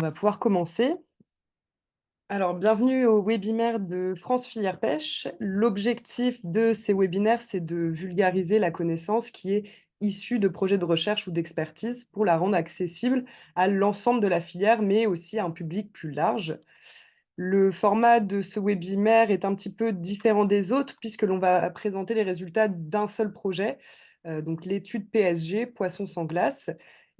va pouvoir commencer. Alors, bienvenue au webinaire de France Filière Pêche. L'objectif de ces webinaires, c'est de vulgariser la connaissance qui est issue de projets de recherche ou d'expertise pour la rendre accessible à l'ensemble de la filière, mais aussi à un public plus large. Le format de ce webinaire est un petit peu différent des autres puisque l'on va présenter les résultats d'un seul projet, donc l'étude PSG, poisson sans glace,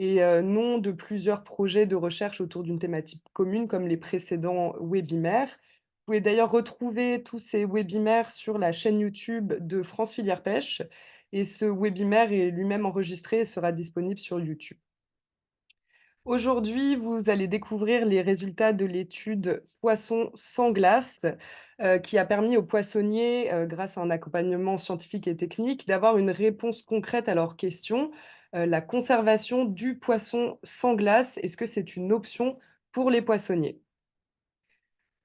et non de plusieurs projets de recherche autour d'une thématique commune comme les précédents webinaires. Vous pouvez d'ailleurs retrouver tous ces webinaires sur la chaîne YouTube de France Filière Pêche et ce webinaire est lui-même enregistré et sera disponible sur YouTube. Aujourd'hui, vous allez découvrir les résultats de l'étude Poisson sans glace, qui a permis aux poissonniers, grâce à un accompagnement scientifique et technique, d'avoir une réponse concrète à leurs questions. La conservation du poisson sans glace, est-ce que c'est une option pour les poissonniers?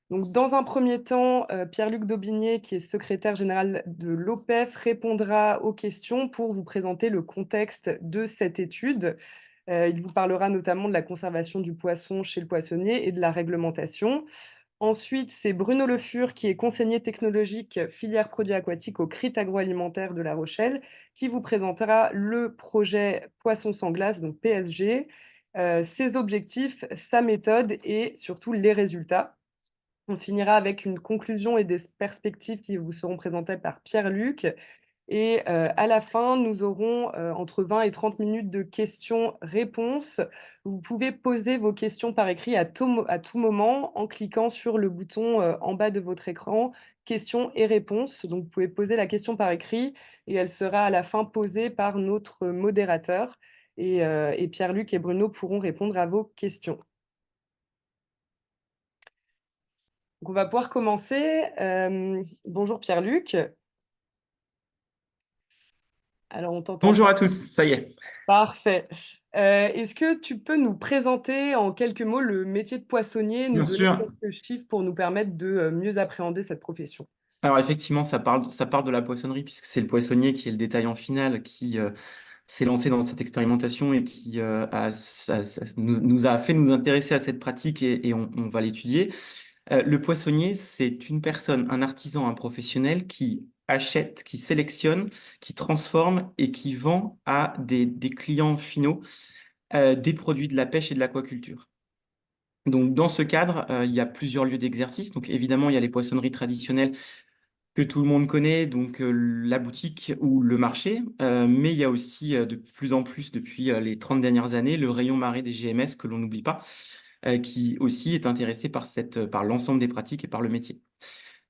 Donc, dans un premier temps, Pierre-Luc Daubigné, qui est secrétaire général de l'OPEF, répondra aux questions pour vous présenter le contexte de cette étude. Il vous parlera notamment de la conservation du poisson chez le poissonnier et de la réglementation. Ensuite, c'est Bruno Le Fur, qui est conseiller technologique filière produits aquatiques au CRIT agroalimentaire de La Rochelle, qui vous présentera le projet Poisson sans glace, donc PSG, ses objectifs, sa méthode et surtout les résultats. On finira avec une conclusion et des perspectives qui vous seront présentées par Pierre-Luc. Et à la fin, nous aurons, entre 20 et 30 minutes de questions-réponses. Vous pouvez poser vos questions par écrit à tout moment en cliquant sur le bouton, en bas de votre écran, questions et réponses. Donc vous pouvez poser la question par écrit et elle sera à la fin posée par notre modérateur et Pierre-Luc et Bruno pourront répondre à vos questions. Donc on va pouvoir commencer. Bonjour Pierre-Luc. Alors on t'entend Bonjour pas. à tous, ça y est. Parfait. Est-ce que tu peux nous présenter en quelques mots le métier de poissonnier, nous Bien donner sûr. quelques chiffres pour nous permettre de, mieux appréhender cette profession? Alors effectivement, ça part de la poissonnerie, puisque c'est le poissonnier qui est le détaillant final, qui s'est lancé dans cette expérimentation et qui nous a fait nous intéresser à cette pratique et on va l'étudier. Le poissonnier, c'est une personne, un artisan, un professionnel qui achète, qui sélectionne, qui transforme et qui vend à des clients finaux des produits de la pêche et de l'aquaculture. Donc, dans ce cadre, il y a plusieurs lieux d'exercice. Donc, évidemment, il y a les poissonneries traditionnelles que tout le monde connaît, donc la boutique ou le marché. Mais il y a aussi de plus en plus, depuis les 30 dernières années, le rayon marée des GMS que l'on n'oublie pas, qui aussi est intéressé par l'ensemble des pratiques et par le métier.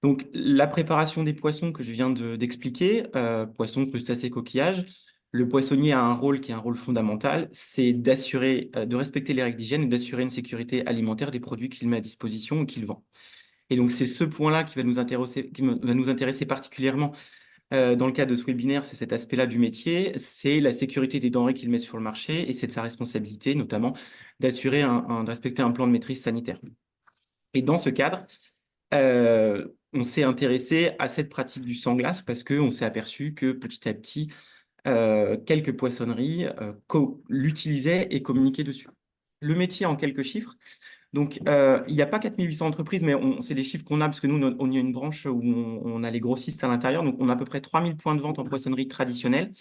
Donc, la préparation des poissons que je viens d'expliquer, poissons, crustacés, coquillages, le poissonnier a un rôle qui est un rôle fondamental, c'est d'assurer, de respecter les règles d'hygiène et d'assurer une sécurité alimentaire des produits qu'il met à disposition ou qu'il vend. Et donc, c'est ce point-là va nous intéresser particulièrement dans le cadre de ce webinaire, c'est cet aspect-là du métier, c'est la sécurité des denrées qu'il met sur le marché et c'est de sa responsabilité, notamment, de respecter un plan de maîtrise sanitaire. Et dans ce cadre, on s'est intéressé à cette pratique du sang-glace parce qu'on s'est aperçu que petit à petit, quelques poissonneries l'utilisaient et communiquaient dessus. Le métier en quelques chiffres. Donc, il n'y a pas 4800 entreprises, mais c'est les chiffres qu'on a parce que nous, on y a une branche où on a les grossistes à l'intérieur. Donc, on a à peu près 3000 points de vente en poissonnerie traditionnelle.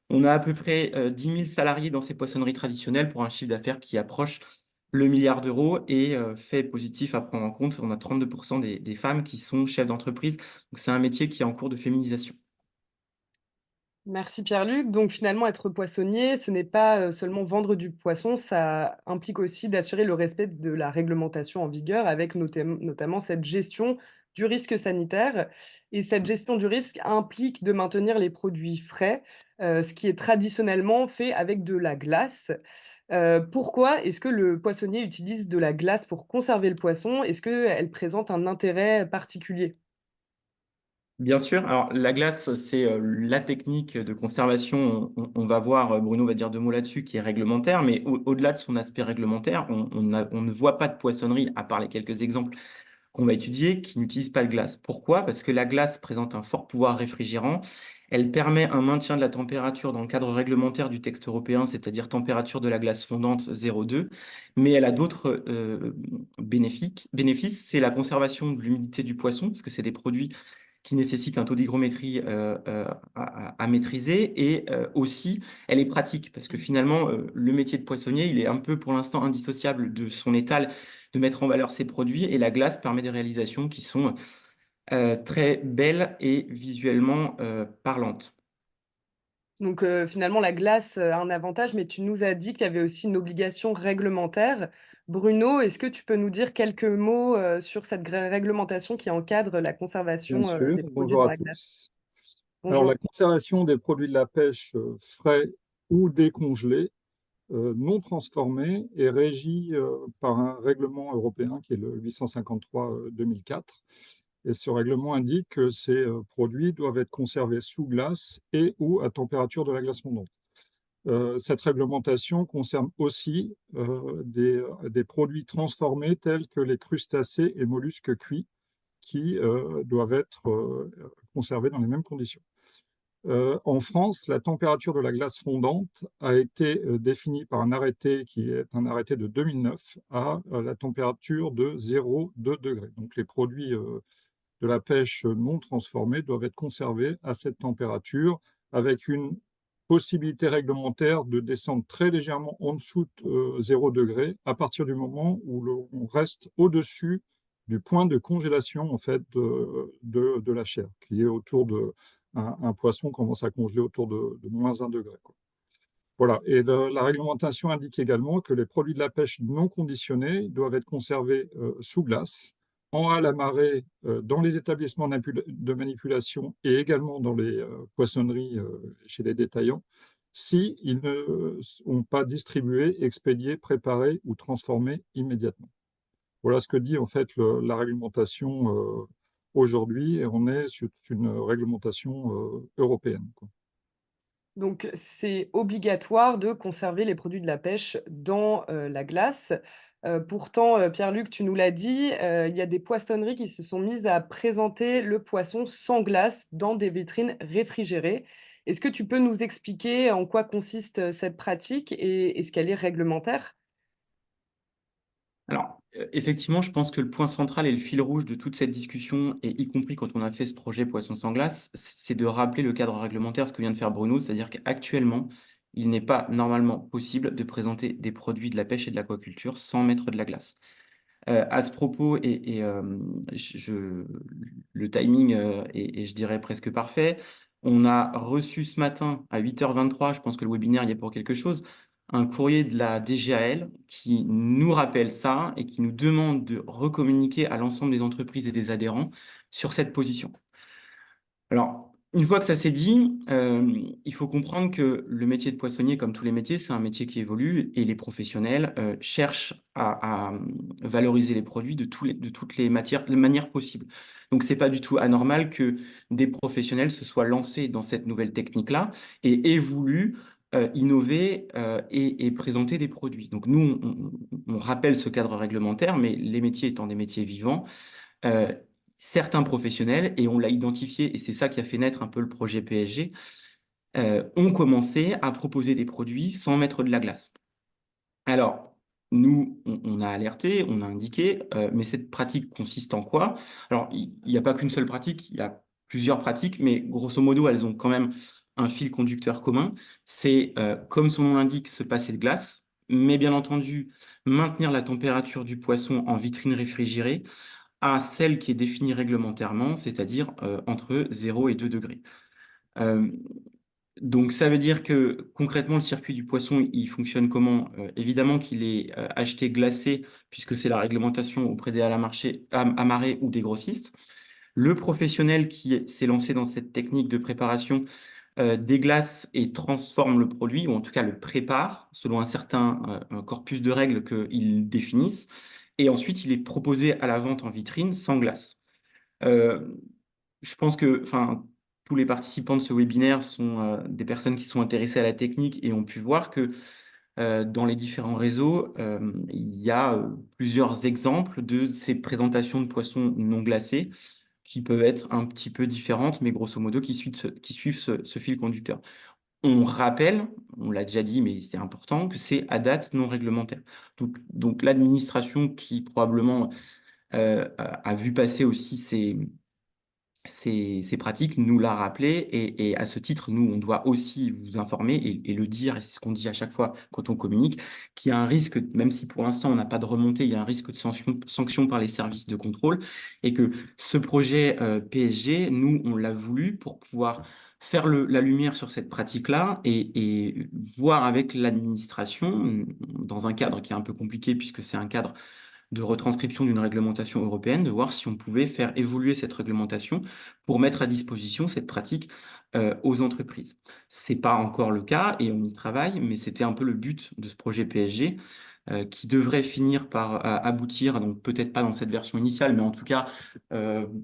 On a à peu près 10 000 salariés dans ces poissonneries traditionnelles pour un chiffre d'affaires qui approche le milliard d'euros et fait positif à prendre en compte, on a 32% des femmes qui sont chefs d'entreprise. Donc, c'est un métier qui est en cours de féminisation. Merci Pierre-Luc. Donc finalement, être poissonnier, ce n'est pas, seulement vendre du poisson, ça implique aussi d'assurer le respect de la réglementation en vigueur avec notamment cette gestion du risque sanitaire et cette gestion du risque implique de maintenir les produits frais, ce qui est traditionnellement fait avec de la glace. Pourquoi est-ce que le poissonnier utilise de la glace pour conserver le poisson? Est-ce qu'elle présente un intérêt particulier? Bien sûr, alors la glace, c'est la technique de conservation. On va voir, Bruno va dire deux mots là-dessus, qui est réglementaire, mais au-delà de son aspect réglementaire, on ne voit pas de poissonnerie, à part les quelques exemples qu'on va étudier qui n'utilisent pas de glace. Pourquoi? Parce que la glace présente un fort pouvoir réfrigérant. Elle permet un maintien de la température dans le cadre réglementaire du texte européen, c'est-à-dire température de la glace fondante 0,2. Mais elle a d'autres bénéfices. C'est la conservation de l'humidité du poisson, parce que c'est des produits qui nécessite un taux d'hygrométrie à maîtriser. Et aussi, elle est pratique parce que finalement, le métier de poissonnier, il est un peu pour l'instant indissociable de son étal, de mettre en valeur ses produits. Et la glace permet des réalisations qui sont très belles et visuellement parlantes. Donc, finalement, la glace, a un avantage, mais tu nous as dit qu'il y avait aussi une obligation réglementaire. Bruno, est-ce que tu peux nous dire quelques mots, sur cette réglementation qui encadre la Bien conservation, sûr, des produits bonjour dans à la glace? tous. Alors, la Bonjour. conservation des produits de la pêche frais ou décongelés, non transformés, est régie par un règlement européen qui est le 853/2004. Et ce règlement indique que ces produits doivent être conservés sous glace et ou à température de la glace fondante. Cette réglementation concerne aussi des produits transformés tels que les crustacés et mollusques cuits qui doivent être conservés dans les mêmes conditions. En France, la température de la glace fondante a été définie par un arrêté qui est un arrêté de 2009 à la température de 0,2 degrés. Donc les produits de la pêche non transformés doivent être conservés à cette température avec une possibilité réglementaire de descendre très légèrement en dessous de 0 degré à partir du moment où on reste au-dessus du point de congélation en fait de la chair, qui est autour de un poisson commence à congeler autour de moins 1 degré, quoi. Voilà. Et la réglementation indique également que les produits de la pêche non conditionnés doivent être conservés sous glace, en hale à marée, dans les établissements de manipulation et également dans les poissonneries chez les détaillants, si ils ne sont pas distribués, expédiés, préparés ou transformés immédiatement. Voilà ce que dit en fait la réglementation aujourd'hui, et on est sur une réglementation européenne, quoi. Donc, c'est obligatoire de conserver les produits de la pêche dans, la glace. Pourtant, Pierre-Luc, tu nous l'as dit, il y a des poissonneries qui se sont mises à présenter le poisson sans glace dans des vitrines réfrigérées. Est-ce que tu peux nous expliquer en quoi consiste, cette pratique et est-ce qu'elle est réglementaire? Alors, effectivement, je pense que le point central et le fil rouge de toute cette discussion, et y compris quand on a fait ce projet Poisson sans glace, c'est de rappeler le cadre réglementaire, ce que vient de faire Bruno, c'est-à-dire qu'actuellement, il n'est pas normalement possible de présenter des produits de la pêche et de l'aquaculture sans mettre de la glace. À ce propos, le timing est, je dirais, presque parfait. On a reçu ce matin à 8h23, je pense que le webinaire y est pour quelque chose, un courrier de la DGAL qui nous rappelle ça et qui nous demande de recommuniquer à l'ensemble des entreprises et des adhérents sur cette position. Alors, une fois que ça s'est dit, il faut comprendre que le métier de poissonnier, comme tous les métiers, c'est un métier qui évolue et les professionnels cherchent à valoriser les produits de toutes les manières possibles. Donc, c'est pas du tout anormal que des professionnels se soient lancés dans cette nouvelle technique-là et aient voulu innover et présenter des produits. Donc, nous, on rappelle ce cadre réglementaire, mais les métiers étant des métiers vivants, euh, certains professionnels, et on l'a identifié, et c'est ça qui a fait naître un peu le projet PSG, ont commencé à proposer des produits sans mettre de la glace. Alors, nous, on a alerté, on a indiqué, mais cette pratique consiste en quoi? Alors, il n'y a pas qu'une seule pratique, il y a plusieurs pratiques, mais grosso modo, elles ont quand même un fil conducteur commun. C'est, comme son nom l'indique, se passer de glace, mais bien entendu, maintenir la température du poisson en vitrine réfrigérée à celle qui est définie réglementairement, c'est-à-dire entre 0 et 2 degrés. Euh, donc ça veut dire que concrètement, le circuit du poisson, il fonctionne comment? Évidemment qu'il est acheté glacé, puisque c'est la réglementation auprès des à marée ou des grossistes. Le professionnel qui s'est lancé dans cette technique de préparation déglace et transforme le produit, ou en tout cas le prépare, selon un certain corpus de règles qu'ils définissent. Et ensuite, il est proposé à la vente en vitrine sans glace. Euh, je pense que enfin, tous les participants de ce webinaire sont des personnes qui sont intéressées à la technique et ont pu voir que dans les différents réseaux, il y a plusieurs exemples de ces présentations de poissons non glacés qui peuvent être un petit peu différentes, mais grosso modo qui suivent ce fil conducteur. On rappelle, on l'a déjà dit, mais c'est important, que c'est à date non réglementaire. Donc l'administration qui probablement a vu passer aussi ces pratiques nous l'a rappelé et à ce titre, nous, on doit aussi vous informer et le dire, et c'est ce qu'on dit à chaque fois quand on communique, qu'il y a un risque, même si pour l'instant on n'a pas de remontée, il y a un risque de sanction par les services de contrôle et que ce projet PSG, nous, on l'a voulu pour pouvoir faire la lumière sur cette pratique-là et voir avec l'administration, dans un cadre qui est un peu compliqué puisque c'est un cadre de retranscription d'une réglementation européenne, de voir si on pouvait faire évoluer cette réglementation pour mettre à disposition cette pratique aux entreprises. C'est pas encore le cas et on y travaille, mais c'était un peu le but de ce projet PSG qui devrait finir par aboutir, donc peut-être pas dans cette version initiale, mais en tout cas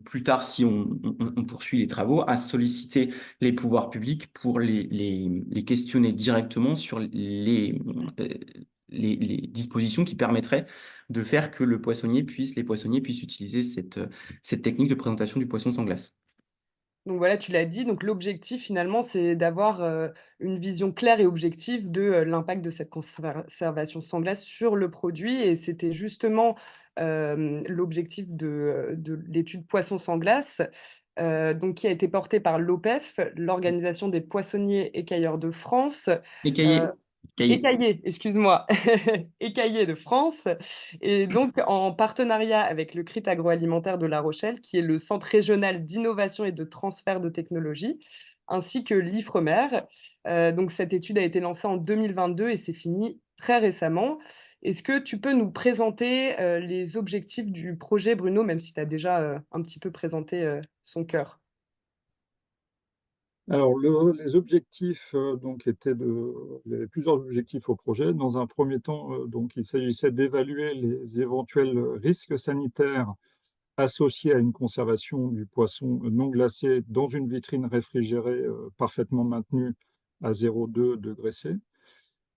plus tard si on poursuit les travaux, à solliciter les pouvoirs publics pour les questionner directement sur euh, les dispositions qui permettraient de faire que les poissonniers puissent utiliser cette technique de présentation du poisson sans glace. Donc voilà, tu l'as dit, donc l'objectif finalement, c'est d'avoir, une vision claire et objective de, l'impact de cette conservation sans glace sur le produit et c'était justement, l'objectif de l'étude poisson sans glace, donc qui a été portée par l'OPEF, l'Organisation des poissonniers écailleurs de France, Écaillé, écaillé. Écaillé, excuse-moi, Écaillé de France et donc en partenariat avec le CRIT agroalimentaire de La Rochelle, qui est le centre régional d'innovation et de transfert de technologies, ainsi que l'IFREMER. Donc cette étude a été lancée en 2022 et c'est fini très récemment. Est-ce que tu peux nous présenter, les objectifs du projet, Bruno, même si tu as déjà, un petit peu présenté, son cœur? Alors, les objectifs donc étaient il y avait plusieurs objectifs au projet. Dans un premier temps, donc il s'agissait d'évaluer les éventuels risques sanitaires associés à une conservation du poisson non glacé dans une vitrine réfrigérée parfaitement maintenue à 0,2 degrés C.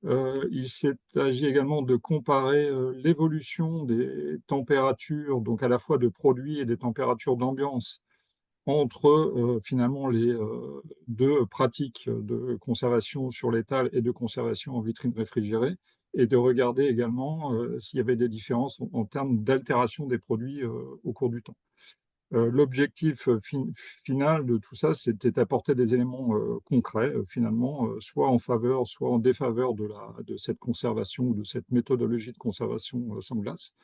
Il s'est agi également de comparer l'évolution des températures, donc à la fois de produits et des températures d'ambiance entre finalement les deux pratiques de conservation sur l'étal et de conservation en vitrine réfrigérée, et de regarder également s'il y avait des différences en termes d'altération des produits au cours du temps. L'objectif final de tout ça, c'était d'apporter des éléments concrets, finalement, soit en faveur, soit en défaveur de cette conservation ou de cette méthodologie de conservation sans glace.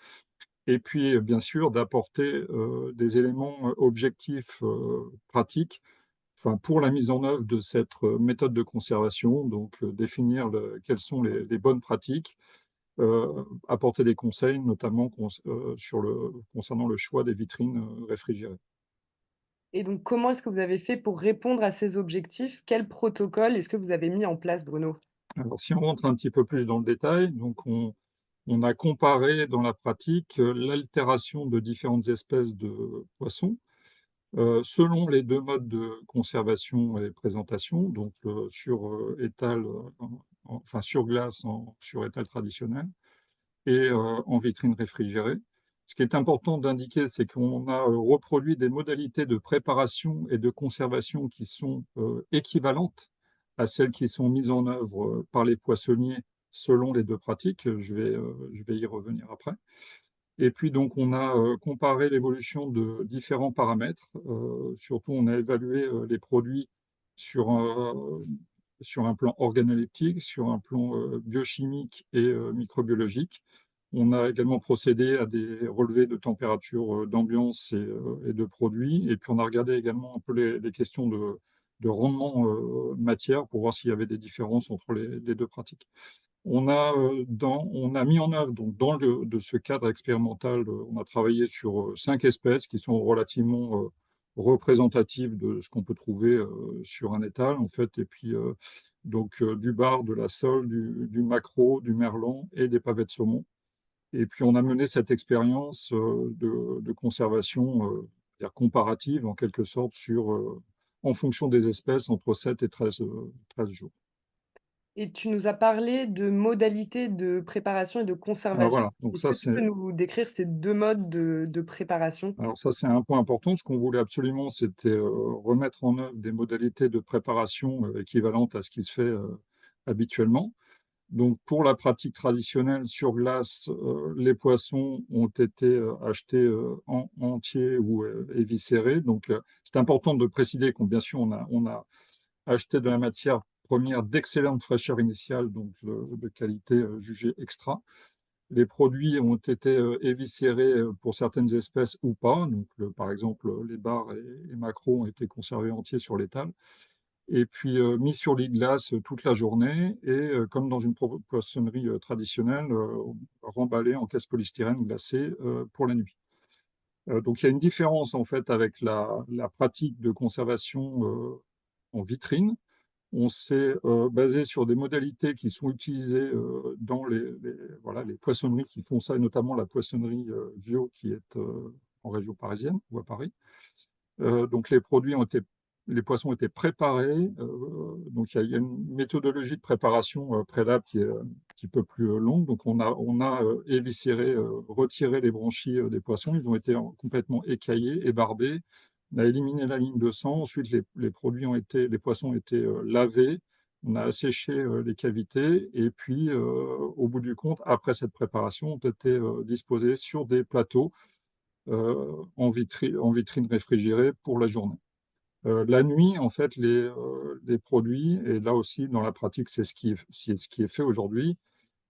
Et puis, bien sûr, d'apporter des éléments objectifs, pratiques, enfin, pour la mise en œuvre de cette méthode de conservation, donc définir quelles sont les bonnes pratiques, apporter des conseils, notamment concernant le choix des vitrines réfrigérées. Et donc comment est-ce que vous avez fait pour répondre à ces objectifs? Quel protocole est-ce que vous avez mis en place, Bruno? Alors, si on rentre un petit peu plus dans le détail, donc on a comparé dans la pratique l'altération de différentes espèces de poissons selon les deux modes de conservation et présentation, donc sur étal, enfin sur glace, sur étal traditionnel, et en vitrine réfrigérée. Ce qui est important d'indiquer, c'est qu'on a reproduit des modalités de préparation et de conservation qui sont équivalentes à celles qui sont mises en œuvre par les poissonniers selon les deux pratiques. Je vais y revenir après. Et puis donc on a comparé l'évolution de différents paramètres. Surtout, on a évalué les produits sur sur un plan organoleptique, sur un plan biochimique et microbiologique. On a également procédé à des relevés de température d'ambiance et de produits. Et puis on a regardé également un peu les questions de rendement matière pour voir s'il y avait des différences entre les deux pratiques. On a mis en œuvre, donc, de ce cadre expérimental, on a travaillé sur 5 espèces qui sont relativement représentatives de ce qu'on peut trouver sur un étal, en fait, et puis du bar, de la sole, du maquereau, du merlan et des pavets de saumon. Et puis on a mené cette expérience de conservation c'est-à-dire comparative, en quelque sorte, en fonction des espèces, entre 7 et 13 jours. Et tu nous as parlé de modalités de préparation et de conservation. Voilà, donc Est-ce ça que tu c'est peux nous décrire ces 2 modes de préparation? alors ça c'est un point important. Ce qu'on voulait absolument, c'était remettre en œuvre des modalités de préparation équivalentes à ce qui se fait habituellement. Donc, pour la pratique traditionnelle sur glace, les poissons ont été achetés entiers ou éviscérés. Donc, c'est important de préciser qu'on, bien sûr, on a acheté de la matière première d'excellente fraîcheur initiale, donc de qualité jugée extra. Les produits ont été éviscérés pour certaines espèces ou pas. Donc, par exemple, les bars et maquereaux ont été conservés entiers sur l'étal et puis mis sur lit de glace toute la journée et comme dans une poissonnerie traditionnelle, remballé en caisse polystyrène glacée pour la nuit. Donc il y a une différence en fait avec la pratique de conservation en vitrine. On s'est basé sur des modalités qui sont utilisées dans voilà, les poissonneries qui font ça, et notamment la poissonnerie Vio qui est en région parisienne ou à Paris. Donc les poissons étaient préparés. Donc il y a une méthodologie de préparation préalable qui est un petit peu plus longue. Donc on a éviscéré, retiré les branchies des poissons. Ils ont été complètement écaillés, ébarbés. On a éliminé la ligne de sang. Ensuite, les poissons ont été lavés. On a asséché les cavités. Et puis, au bout du compte, après cette préparation, ont été disposés sur des plateaux en vitrine réfrigérée pour la journée. La nuit, en fait, les produits, et là aussi dans la pratique, c'est ce qui est fait aujourd'hui,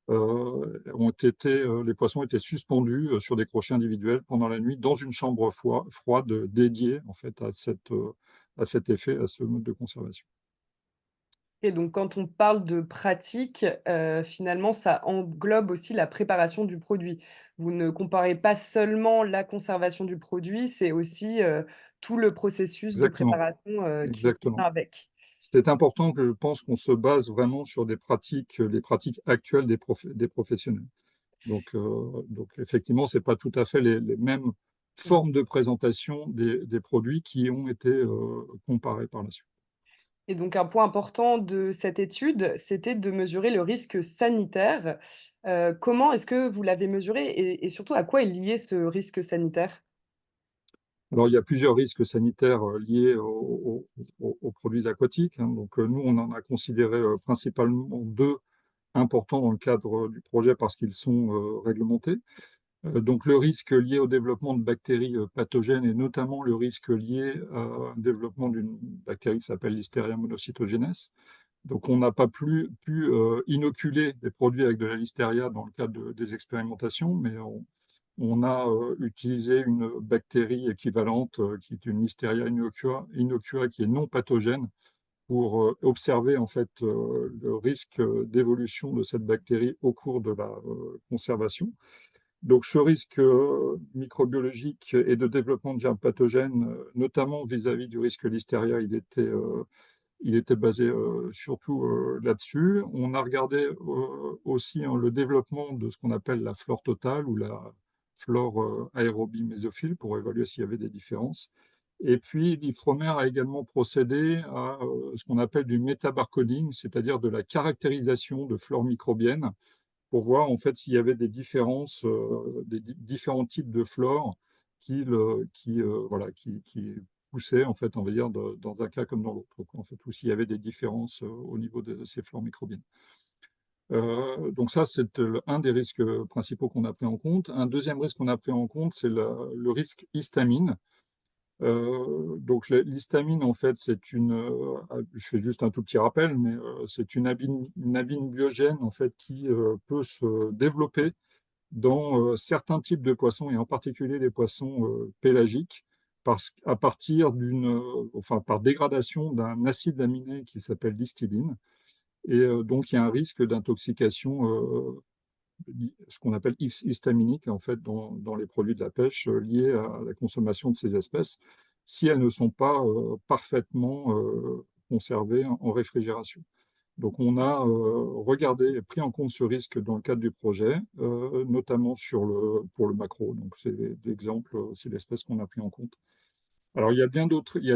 les poissons étaient suspendus sur des crochets individuels pendant la nuit dans une chambre froide dédiée en fait à cet effet, à ce mode de conservation. Et donc quand on parle de pratique, finalement, ça englobe aussi la préparation du produit. Vous ne comparez pas seulement la conservation du produit, c'est aussi, tout le processus de Exactement, préparation, qui vient exactement. avec. C'est important que je pense qu'on se base vraiment sur des pratiques, les pratiques actuelles des professionnels. Donc effectivement, c'est pas tout à fait les mêmes Mmh. formes de présentation des produits qui ont été comparés par la suite. Et donc un point important de cette étude, c'était de mesurer le risque sanitaire. Comment est-ce que vous l'avez mesuré et surtout à quoi est lié ce risque sanitaire? Alors, il y a plusieurs risques sanitaires liés aux produits aquatiques, hein. Donc, nous, on en a considéré principalement deux importants dans le cadre du projet parce qu'ils sont réglementés. Donc, le risque lié au développement de bactéries pathogènes et notamment le risque lié à un développement d'une bactérie qui s'appelle Listeria monocytogenes. Donc, on n'a pas pu inoculer des produits avec de la listeria dans le cadre des expérimentations, mais on a utilisé une bactérie équivalente qui est une Listeria innocua qui est non pathogène pour observer en fait le risque d'évolution de cette bactérie au cours de la conservation. Donc ce risque microbiologique et de développement de germes pathogènes, notamment vis-à-vis du risque Listeria, il était basé surtout là-dessus. On a regardé aussi hein, le développement de ce qu'on appelle la flore totale ou la flore aérobie mésophile pour évaluer s'il y avait des différences. Et puis, l'IFROMER a également procédé à ce qu'on appelle du métabarcoding, c'est-à-dire de la caractérisation de flore microbienne pour voir en fait s'il y avait des différences, différents types de flore voilà, qui poussaient en fait, on va dire, dans un cas comme dans l'autre, en fait, ou s'il y avait des différences au niveau de ces flores microbiennes. Donc ça, c'est un des risques principaux qu'on a pris en compte. Un deuxième risque qu'on a pris en compte, c'est le risque histamine. Donc l'histamine, en fait, je fais juste un tout petit rappel, mais c'est une abine biogène en fait qui peut se développer dans certains types de poissons et en particulier les poissons pélagiques, à partir enfin par dégradation d'un acide aminé qui s'appelle l'histidine. Et donc il y a un risque d'intoxication, ce qu'on appelle histaminique en fait dans les produits de la pêche liés à la consommation de ces espèces, si elles ne sont pas parfaitement conservées en réfrigération. Donc on a regardé et pris en compte ce risque dans le cadre du projet, notamment pour le maquereau. Donc c'est l'exemple, c'est l'espèce qu'on a pris en compte. Alors, il y a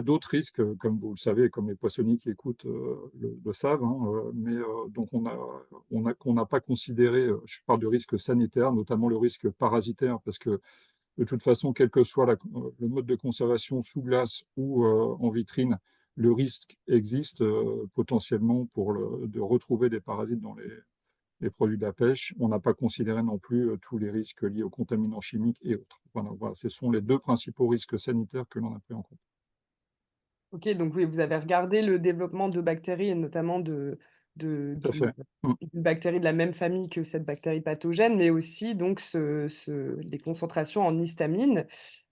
d'autres risques, comme vous le savez, comme les poissonniers qui écoutent le savent, hein, mais donc qu'on n'a pas considéré, je parle de risques sanitaires, notamment le risque parasitaire, parce que de toute façon, quel que soit le mode de conservation sous glace ou en vitrine, le risque existe potentiellement de retrouver des parasites dans les produits de la pêche. On n'a pas considéré non plus tous les risques liés aux contaminants chimiques et autres. Voilà, ce sont les deux principaux risques sanitaires que l'on a pris en compte. OK, donc oui, vous avez regardé le développement de bactéries et notamment Tout à fait. d'une bactérie de la même famille que cette bactérie pathogène, mais aussi donc les concentrations en histamine.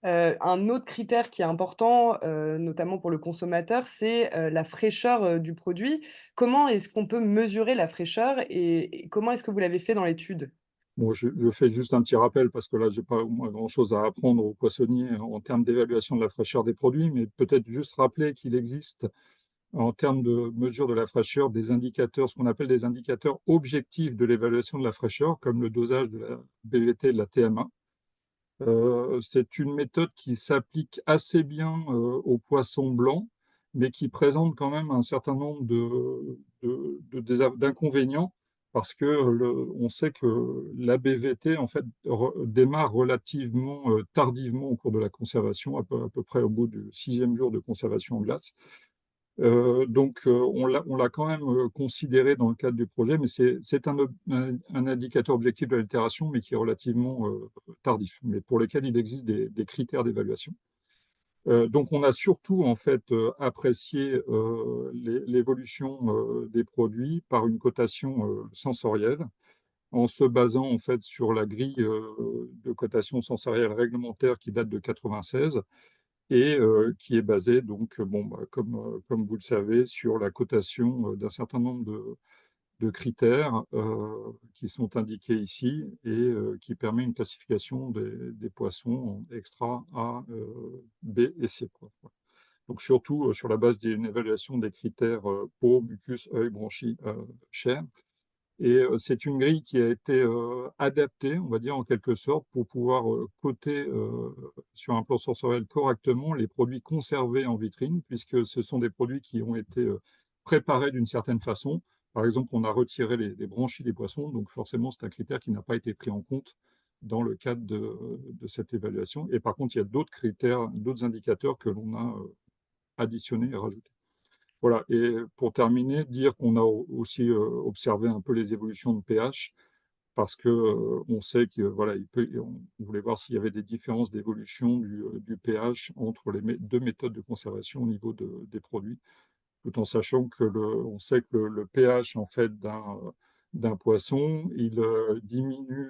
Un autre critère qui est important, notamment pour le consommateur, c'est, la fraîcheur, du produit. Comment est-ce qu'on peut mesurer la fraîcheur et comment est-ce que vous l'avez fait dans l'étude? Bon, je fais juste un petit rappel parce que là, j'ai pas moi grand-chose à apprendre aux poissonniers en termes d'évaluation de la fraîcheur des produits, mais peut-être juste rappeler qu'il existe en termes de mesure de la fraîcheur des indicateurs, ce qu'on appelle des indicateurs objectifs de l'évaluation de la fraîcheur, comme le dosage de la BVT et de la TMA. C'est une méthode qui s'applique assez bien aux poissons blancs, mais qui présente quand même un certain nombre d'inconvénients, parce que on sait que la BVT en fait démarre relativement tardivement au cours de la conservation, à peu près au bout du 6e jour de conservation en glace. Donc, on l'a quand même considéré dans le cadre du projet, mais c'est un indicateur objectif de l'altération, mais qui est relativement tardif, mais pour lequel il existe des critères d'évaluation. Donc, on a surtout en fait apprécié l'évolution des produits par une cotation sensorielle, en se basant en fait sur la grille de cotation sensorielle réglementaire qui date de 96 et qui est basé donc, bon, bah, comme vous le savez, sur la cotation d'un certain nombre de critères qui sont indiqués ici et qui permet une classification des poissons en extra A, B et C, quoi. Voilà. Donc surtout sur la base d'une évaluation des critères peau, mucus, œil, branchies, chair. Et c'est une grille qui a été adaptée, on va dire en quelque sorte, pour pouvoir coter sur un plan sensoriel correctement les produits conservés en vitrine, puisque ce sont des produits qui ont été préparés d'une certaine façon. Par exemple, on a retiré les branchies des poissons, donc forcément c'est un critère qui n'a pas été pris en compte dans le cadre de cette évaluation. Et par contre, il y a d'autres critères, d'autres indicateurs que l'on a additionnés et rajoutés. Voilà, et pour terminer, dire qu'on a aussi observé un peu les évolutions de pH, parce que on sait que voilà, on voulait voir s'il y avait des différences d'évolution du pH entre les deux méthodes de conservation au niveau des produits, tout en sachant que on sait que le pH en fait d'un poisson, il diminue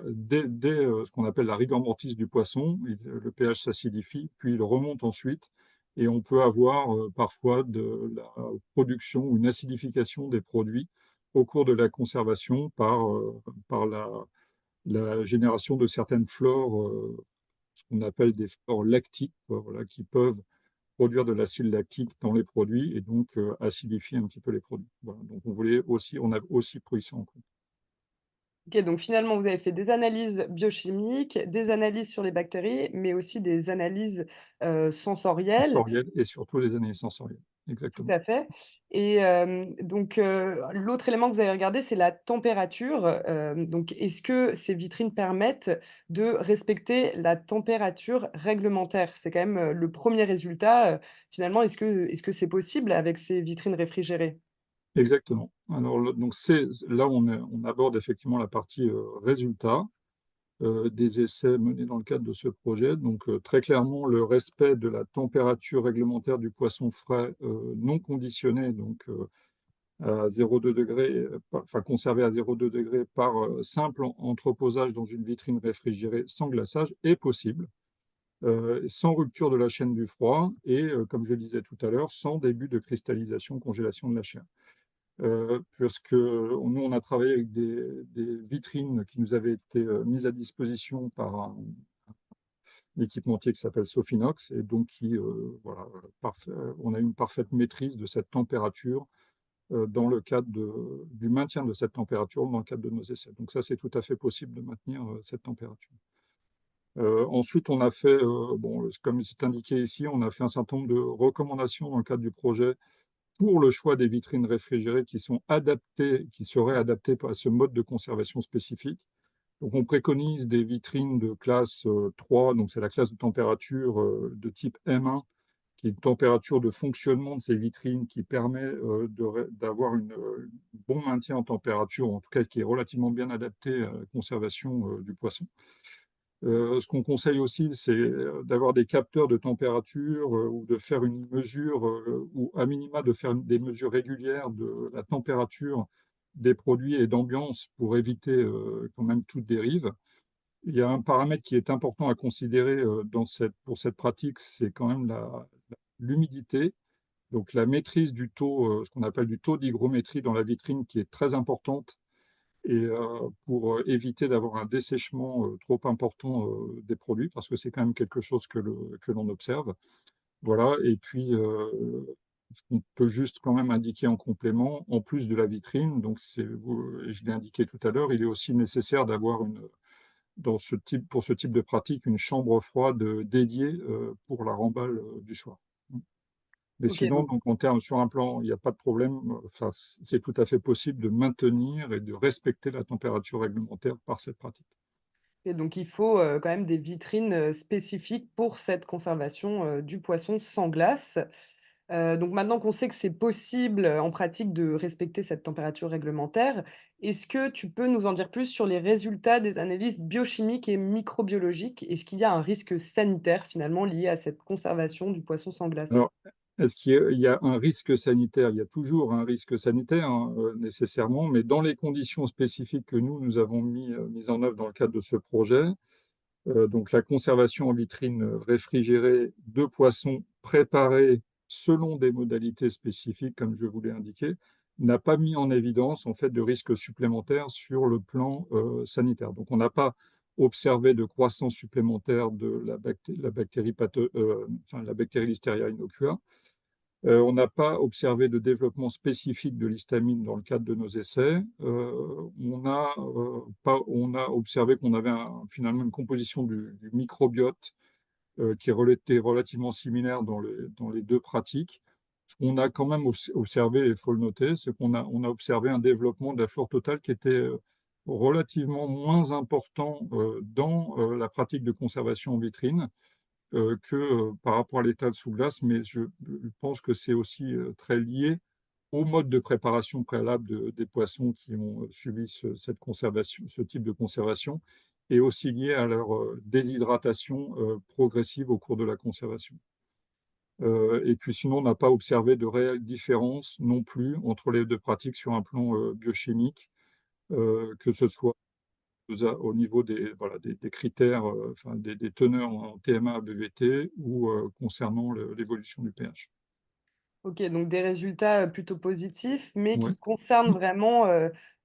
dès ce qu'on appelle la rigor mortis du poisson. Le pH s'acidifie, puis il remonte ensuite, et on peut avoir parfois de la production ou une acidification des produits au cours de la conservation par la génération de certaines flores, ce qu'on appelle des flores lactiques, quoi, voilà, qui peuvent produire de l'acide lactique dans les produits et donc acidifier un petit peu les produits. Voilà. Donc on a aussi pris ça en compte. OK, donc finalement, vous avez fait des analyses biochimiques, des analyses sur les bactéries, mais aussi des analyses, sensorielles. Sensorielles et surtout les analyses sensorielles. Tout Exactement. à fait et donc l'autre élément que vous avez regardé, c'est la température. Donc est-ce que ces vitrines permettent de respecter la température réglementaire? C'est quand même, le premier résultat, finalement, est-ce que c'est possible avec ces vitrines réfrigérées? Exactement. Alors, donc là, on aborde effectivement la partie résultat des essais menés dans le cadre de ce projet. Donc, très clairement, le respect de la température réglementaire du poisson frais non conditionné, donc à 0,2 degrés, enfin conservé à 0,2 degrés par simple entreposage dans une vitrine réfrigérée sans glaçage est possible, sans rupture de la chaîne du froid et, comme je le disais tout à l'heure, sans début de cristallisation, congélation de la chair. Puisque nous, on a travaillé avec des vitrines qui nous avaient été mises à disposition par un équipementier qui s'appelle Sofinox, et donc voilà, on a une parfaite maîtrise de cette température dans le cadre du maintien de cette température dans le cadre de nos essais. Donc ça, c'est tout à fait possible de maintenir cette température. Ensuite, on a fait, bon, comme c'est indiqué ici, on a fait un certain nombre de recommandations dans le cadre du projet pour le choix des vitrines réfrigérées qui sont adaptées, qui seraient adaptées à ce mode de conservation spécifique. Donc, on préconise des vitrines de classe 3, donc c'est la classe de température de type M1, qui est une température de fonctionnement de ces vitrines qui permet d'avoir un bon maintien en température, en tout cas qui est relativement bien adapté à la conservation du poisson. Ce qu'on conseille aussi, c'est d'avoir des capteurs de température ou de faire une mesure, ou à minima de faire des mesures régulières de la température des produits et d'ambiance pour éviter quand même toute dérive. Il y a un paramètre qui est important à considérer pour cette pratique, c'est quand même l'humidité. Donc la maîtrise du taux, ce qu'on appelle du taux d'hygrométrie dans la vitrine, qui est très importante et pour éviter d'avoir un dessèchement trop important des produits, parce que c'est quand même quelque chose que l'on observe. Voilà, et puis on peut juste quand même indiquer en complément, en plus de la vitrine, donc je l'ai indiqué tout à l'heure, il est aussi nécessaire d'avoir pour ce type de pratique, une chambre froide dédiée pour la remballe du soir. Mais OK, sinon, donc donc en termes sur un plan, il n'y a pas de problème. Enfin, c'est tout à fait possible de maintenir et de respecter la température réglementaire par cette pratique. et donc il faut, quand même des vitrines, spécifiques pour cette conservation, du poisson sans glace. Donc maintenant qu'on sait que c'est possible, en pratique de respecter cette température réglementaire, est-ce que tu peux nous en dire plus sur les résultats des analyses biochimiques et microbiologiques? Est-ce qu'il y a un risque sanitaire finalement lié à cette conservation du poisson sans glace? Alors, est-ce qu'il y a un risque sanitaire? Il y a toujours un risque sanitaire, hein, nécessairement, mais dans les conditions spécifiques que nous avons mis en œuvre dans le cadre de ce projet, donc la conservation en vitrine réfrigérée de poissons préparés selon des modalités spécifiques, comme je vous l'ai indiqué, n'a pas mis en évidence en fait de risques supplémentaires sur le plan sanitaire. Donc on n'a pas observé de croissance supplémentaire de la bactérie Listeria innocua. On n'a pas observé de développement spécifique de l'histamine dans le cadre de nos essais. On a observé qu'on avait finalement une composition du microbiote qui était relativement similaire dans les deux pratiques. Ce qu'on a quand même observé, il faut le noter, c'est on a observé un développement de la flore totale qui était relativement moins important dans la pratique de conservation en vitrine que par rapport à l'étal sous glace, mais je pense que c'est aussi très lié au mode de préparation préalable des poissons qui ont subi cette conservation, ce type de conservation, et aussi lié à leur déshydratation progressive au cours de la conservation. Et puis sinon, on n'a pas observé de réelle différence non plus entre les deux pratiques sur un plan biochimique, que ce soit au niveau voilà, des critères, enfin, des teneurs en TMA, BVT ou concernant l'évolution du pH. OK, donc des résultats, plutôt positifs, mais Ouais. qui concernent vraiment,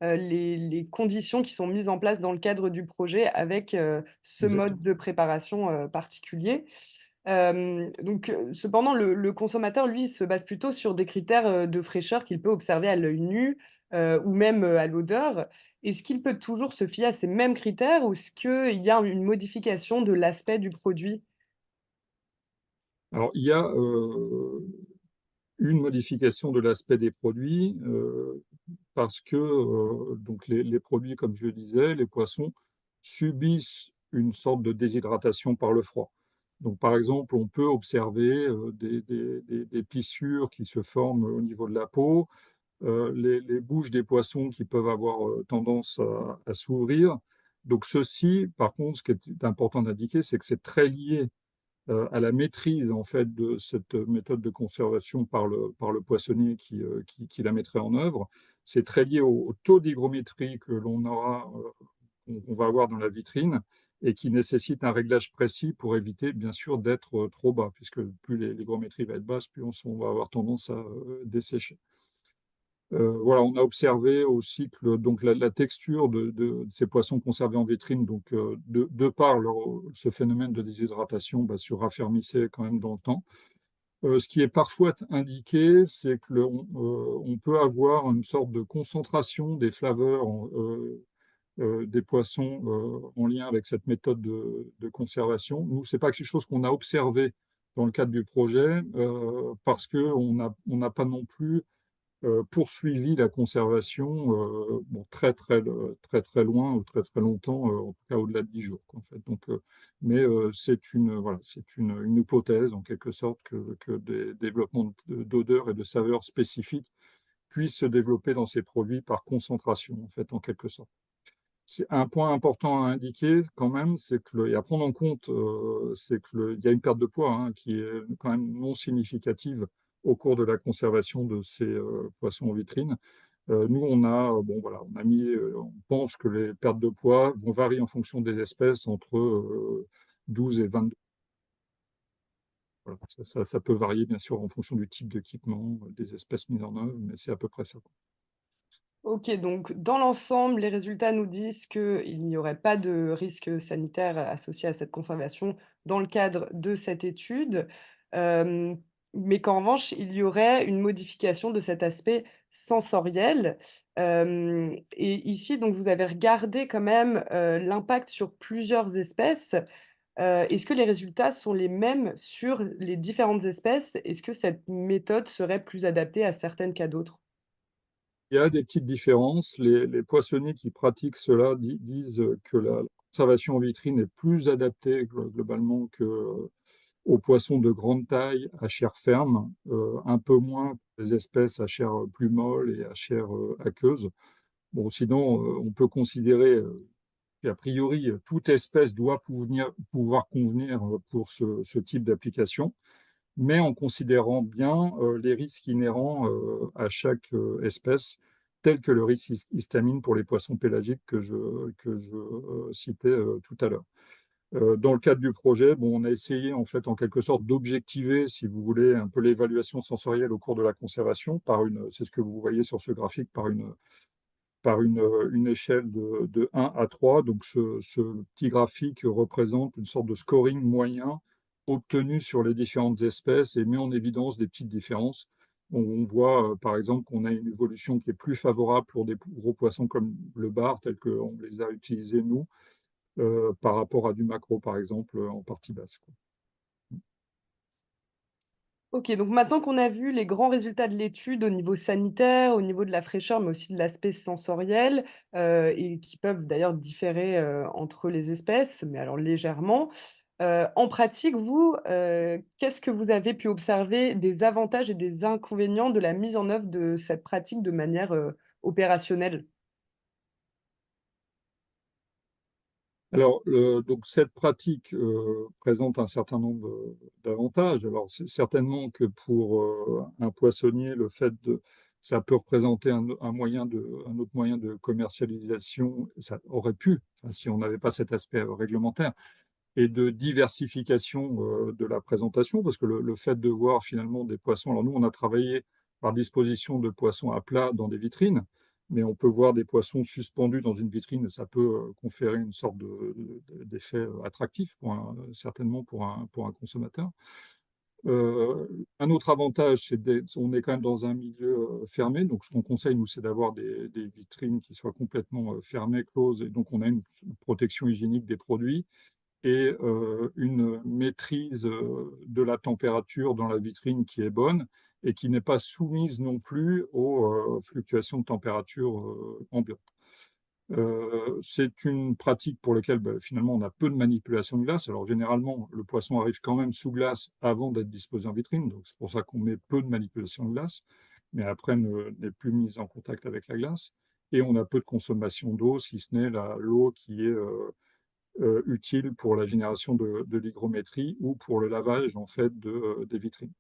les conditions qui sont mises en place dans le cadre du projet avec, ce mode Exactement. de préparation, particulier. Donc, cependant le consommateur, lui, se base plutôt sur des critères, de fraîcheur qu'il peut observer à l'œil nu, ou même, à l'odeur. Est-ce qu'il peut toujours se fier à ces mêmes critères ou est-ce qu'il y a une modification de l'aspect du produit? Alors, il y a une modification de l'aspect des produits parce que donc les produits, comme je le disais, les poissons subissent une sorte de déshydratation par le froid. Donc, par exemple, on peut observer des plissures qui se forment au niveau de la peau, les bouches des poissons qui peuvent avoir tendance à s'ouvrir. Donc, ceci, par contre, ce qui est important d'indiquer, c'est que c'est très lié à la maîtrise en fait de cette méthode de conservation par le poissonnier qui la mettrait en œuvre. C'est très lié au taux d'hygrométrie que l'on aura, qu'on va avoir dans la vitrine et qui nécessite un réglage précis pour éviter bien sûr d'être trop bas, puisque plus l'hygrométrie va être basse, plus on va avoir tendance à dessécher. Voilà, on a observé aussi que donc la texture de ces poissons conservés en vitrine, donc de par ce phénomène de déshydratation, bah, se raffermissait quand même dans le temps. Ce qui est parfois indiqué, c'est que on peut avoir une sorte de concentration des flaveurs des poissons en lien avec cette méthode de conservation. Nous, ce n'est pas quelque chose qu'on a observé dans le cadre du projet parce qu'on n'a pas non plus poursuivi la conservation très loin ou très longtemps, en tout cas au-delà de 10 jours, quoi, en fait. Donc, c'est voilà, une hypothèse, en quelque sorte, que des développements d'odeurs et de saveurs spécifiques puissent se développer dans ces produits par concentration, en fait, en quelque sorte. C'est un point important à indiquer quand même, c'est que et à prendre en compte, c'est qu'il y a une perte de poids qui est quand même non significative au cours de la conservation de ces poissons en vitrine. Nous, on a mis, on pense que les pertes de poids vont varier en fonction des espèces entre 12 et 22. Voilà, ça peut varier bien sûr en fonction du type d'équipement, des espèces mises en œuvre, mais c'est à peu près ça. OK, donc dans l'ensemble, les résultats nous disent qu'il n'y aurait pas de risque sanitaire associé à cette conservation dans le cadre de cette étude, hem, mais qu'en revanche, il y aurait une modification de cet aspect sensoriel. Et ici, donc vous avez regardé quand même, l'impact sur plusieurs espèces. Est-ce que les résultats sont les mêmes sur les différentes espèces? Est-ce que cette méthode serait plus adaptée à certaines qu'à d'autres? Il y a des petites différences. Les poissonniers qui pratiquent cela disent que la conservation en vitrine est plus adaptée globalement aux poissons de grande taille à chair ferme, un peu moins pour les espèces à chair plus molle et à chair aqueuse. Bon, sinon, on peut considérer qu'a priori, toute espèce doit pouvoir convenir pour ce type d'application, mais en considérant bien les risques inhérents à chaque espèce, tels que le risque histamine pour les poissons pélagiques que je citais tout à l'heure. Dans le cadre du projet, bon, on a essayé en fait en quelque sorte d'objectiver, si vous voulez, un peu l'évaluation sensorielle au cours de la conservation c'est ce que vous voyez sur ce graphique, par une échelle de 1 à 3. Donc ce petit graphique représente une sorte de scoring moyen obtenu sur les différentes espèces et met en évidence des petites différences. On voit par exemple qu'on a une évolution qui est plus favorable pour des gros poissons comme le bar, tel qu'on les a utilisés nous, par rapport à du maquereau par exemple en partie basse, quoi. OK, donc maintenant qu'on a vu les grands résultats de l'étude au niveau sanitaire, au niveau de la fraîcheur, mais aussi de l'aspect sensoriel, et qui peuvent d'ailleurs différer, entre les espèces, mais alors légèrement. En pratique, vous, qu'est-ce que vous avez pu observer des avantages et des inconvénients de la mise en œuvre de cette pratique de manière, opérationnelle? Alors, donc cette pratique présente un certain nombre d'avantages. Alors, c'est certainement que pour un poissonnier, ça peut représenter un autre moyen de commercialisation. Ça aurait pu, enfin, si on n'avait pas cet aspect réglementaire, et de diversification de la présentation, parce que le fait de voir finalement des poissons. Alors nous, on a travaillé par disposition de poissons à plat dans des vitrines, mais on peut voir des poissons suspendus dans une vitrine, et ça peut conférer une sorte d'effet attractif certainement pour un consommateur. Un autre avantage, on est quand même dans un milieu fermé, donc ce qu'on conseille, nous, c'est d'avoir des vitrines qui soient complètement fermées, closes, et donc on a une protection hygiénique des produits et une maîtrise de la température dans la vitrine qui est bonne et qui n'est pas soumise non plus aux fluctuations de température ambiante. C'est une pratique pour laquelle finalement on a peu de manipulation de glace. Alors généralement, le poisson arrive quand même sous glace avant d'être disposé en vitrine, donc c'est pour ça qu'on met peu de manipulation de glace, mais après n'est plus mis en contact avec la glace. Et on a peu de consommation d'eau, si ce n'est l'eau qui est utile pour la génération de l'hygrométrie ou pour le lavage en fait des vitrines.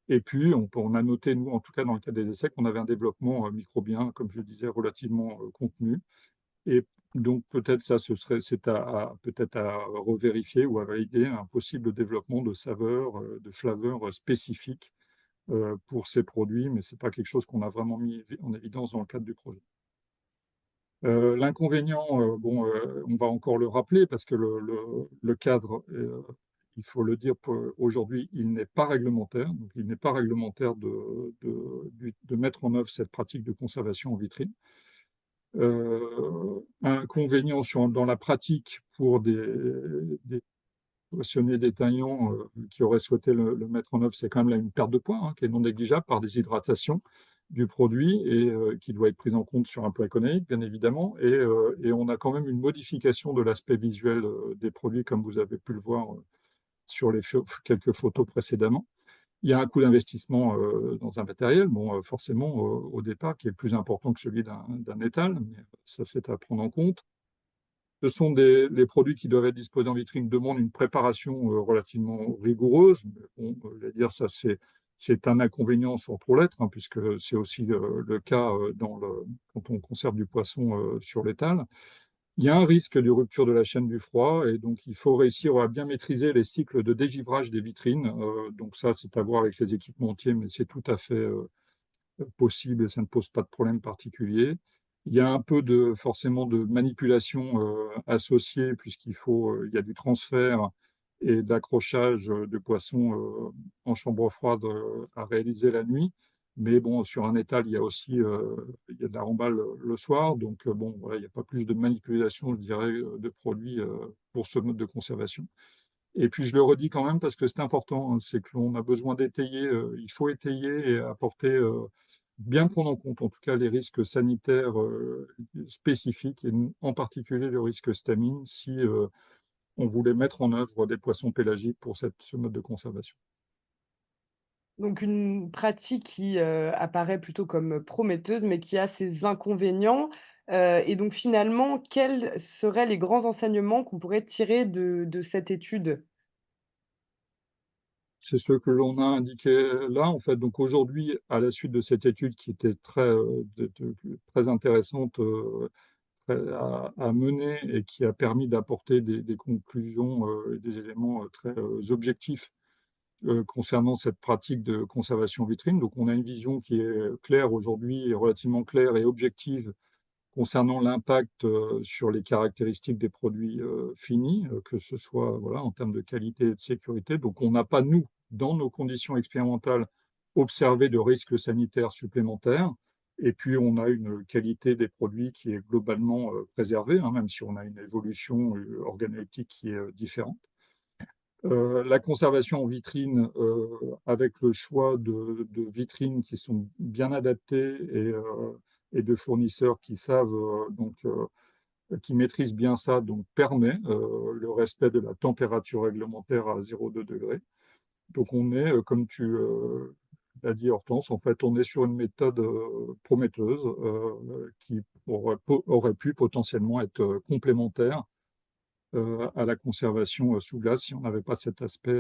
Et puis, on a noté, nous, en tout cas dans le cadre des essais, qu'on avait un développement microbien, comme je le disais, relativement contenu. Et donc, peut-être c'est peut-être à revérifier ou à valider un possible développement de saveurs, de flaveurs spécifiques pour ces produits, mais ce n'est pas quelque chose qu'on a vraiment mis en évidence dans le cadre du projet. L'inconvénient, on va encore le rappeler parce que le cadre, il faut le dire, aujourd'hui, il n'est pas réglementaire. Donc, il n'est pas réglementaire de mettre en œuvre cette pratique de conservation en vitrine. Inconvénient dans la pratique pour des poissonniers détaillants qui auraient souhaité le mettre en œuvre, c'est quand même là une perte de poids qui est non négligeable par déshydratation du produit et qui doit être prise en compte sur un plan économique, bien évidemment. Et on a quand même une modification de l'aspect visuel des produits, comme vous avez pu le voir sur les quelques photos précédemment. Il y a un coût d'investissement dans un matériel, bon, forcément au départ, qui est plus important que celui d'un étal, mais ça c'est à prendre en compte. Ce sont les produits qui doivent être disposés en vitrine demandent une préparation relativement rigoureuse. Bon, je vais dire ça, c'est un inconvénient sans trop l'être, puisque c'est aussi le cas quand on conserve du poisson sur l'étal. Il y a un risque de rupture de la chaîne du froid, et donc il faut réussir à bien maîtriser les cycles de dégivrage des vitrines. Donc ça, c'est à voir avec les équipementiers, mais c'est tout à fait possible et ça ne pose pas de problème particulier. Il y a un peu forcément de manipulation associée il y a du transfert et d'accrochage de poissons en chambre froide à réaliser la nuit. Mais bon, sur un étal, il y a de la remballe le soir. Donc, bon, voilà, il n'y a pas plus de manipulation, je dirais, de produits pour ce mode de conservation. Et puis, je le redis quand même parce que c'est important, c'est que l'on a besoin d'étayer, il faut étayer et apporter, bien prendre en compte, en tout cas, les risques sanitaires spécifiques, et en particulier le risque stamine, si on voulait mettre en œuvre des poissons pélagiques pour ce mode de conservation. Donc une pratique qui, apparaît plutôt comme prometteuse, mais qui a ses inconvénients, et donc finalement, quels seraient les grands enseignements qu'on pourrait tirer de cette étude? C'est ce que l'on a indiqué là, en fait. Donc aujourd'hui, à la suite de cette étude qui était très intéressante à mener et qui a permis d'apporter des conclusions et des éléments très objectifs concernant cette pratique de conservation vitrine. Donc on a une vision qui est claire aujourd'hui, relativement claire et objective concernant l'impact sur les caractéristiques des produits finis, que ce soit voilà, en termes de qualité et de sécurité. Donc on n'a pas, nous, dans nos conditions expérimentales, observé de risques sanitaires supplémentaires. Et puis on a une qualité des produits qui est globalement préservée, même si on a une évolution organoleptique qui est différente. La conservation en vitrine, avec le choix de vitrines qui sont bien adaptées et de fournisseurs qui savent, qui maîtrisent bien ça, donc permet le respect de la température réglementaire à 0,2 degrés. Donc on est, comme tu l'as dit Hortense, en fait on est sur une méthode prometteuse qui aurait pu potentiellement être complémentaire à la conservation sous glace si on n'avait pas cet aspect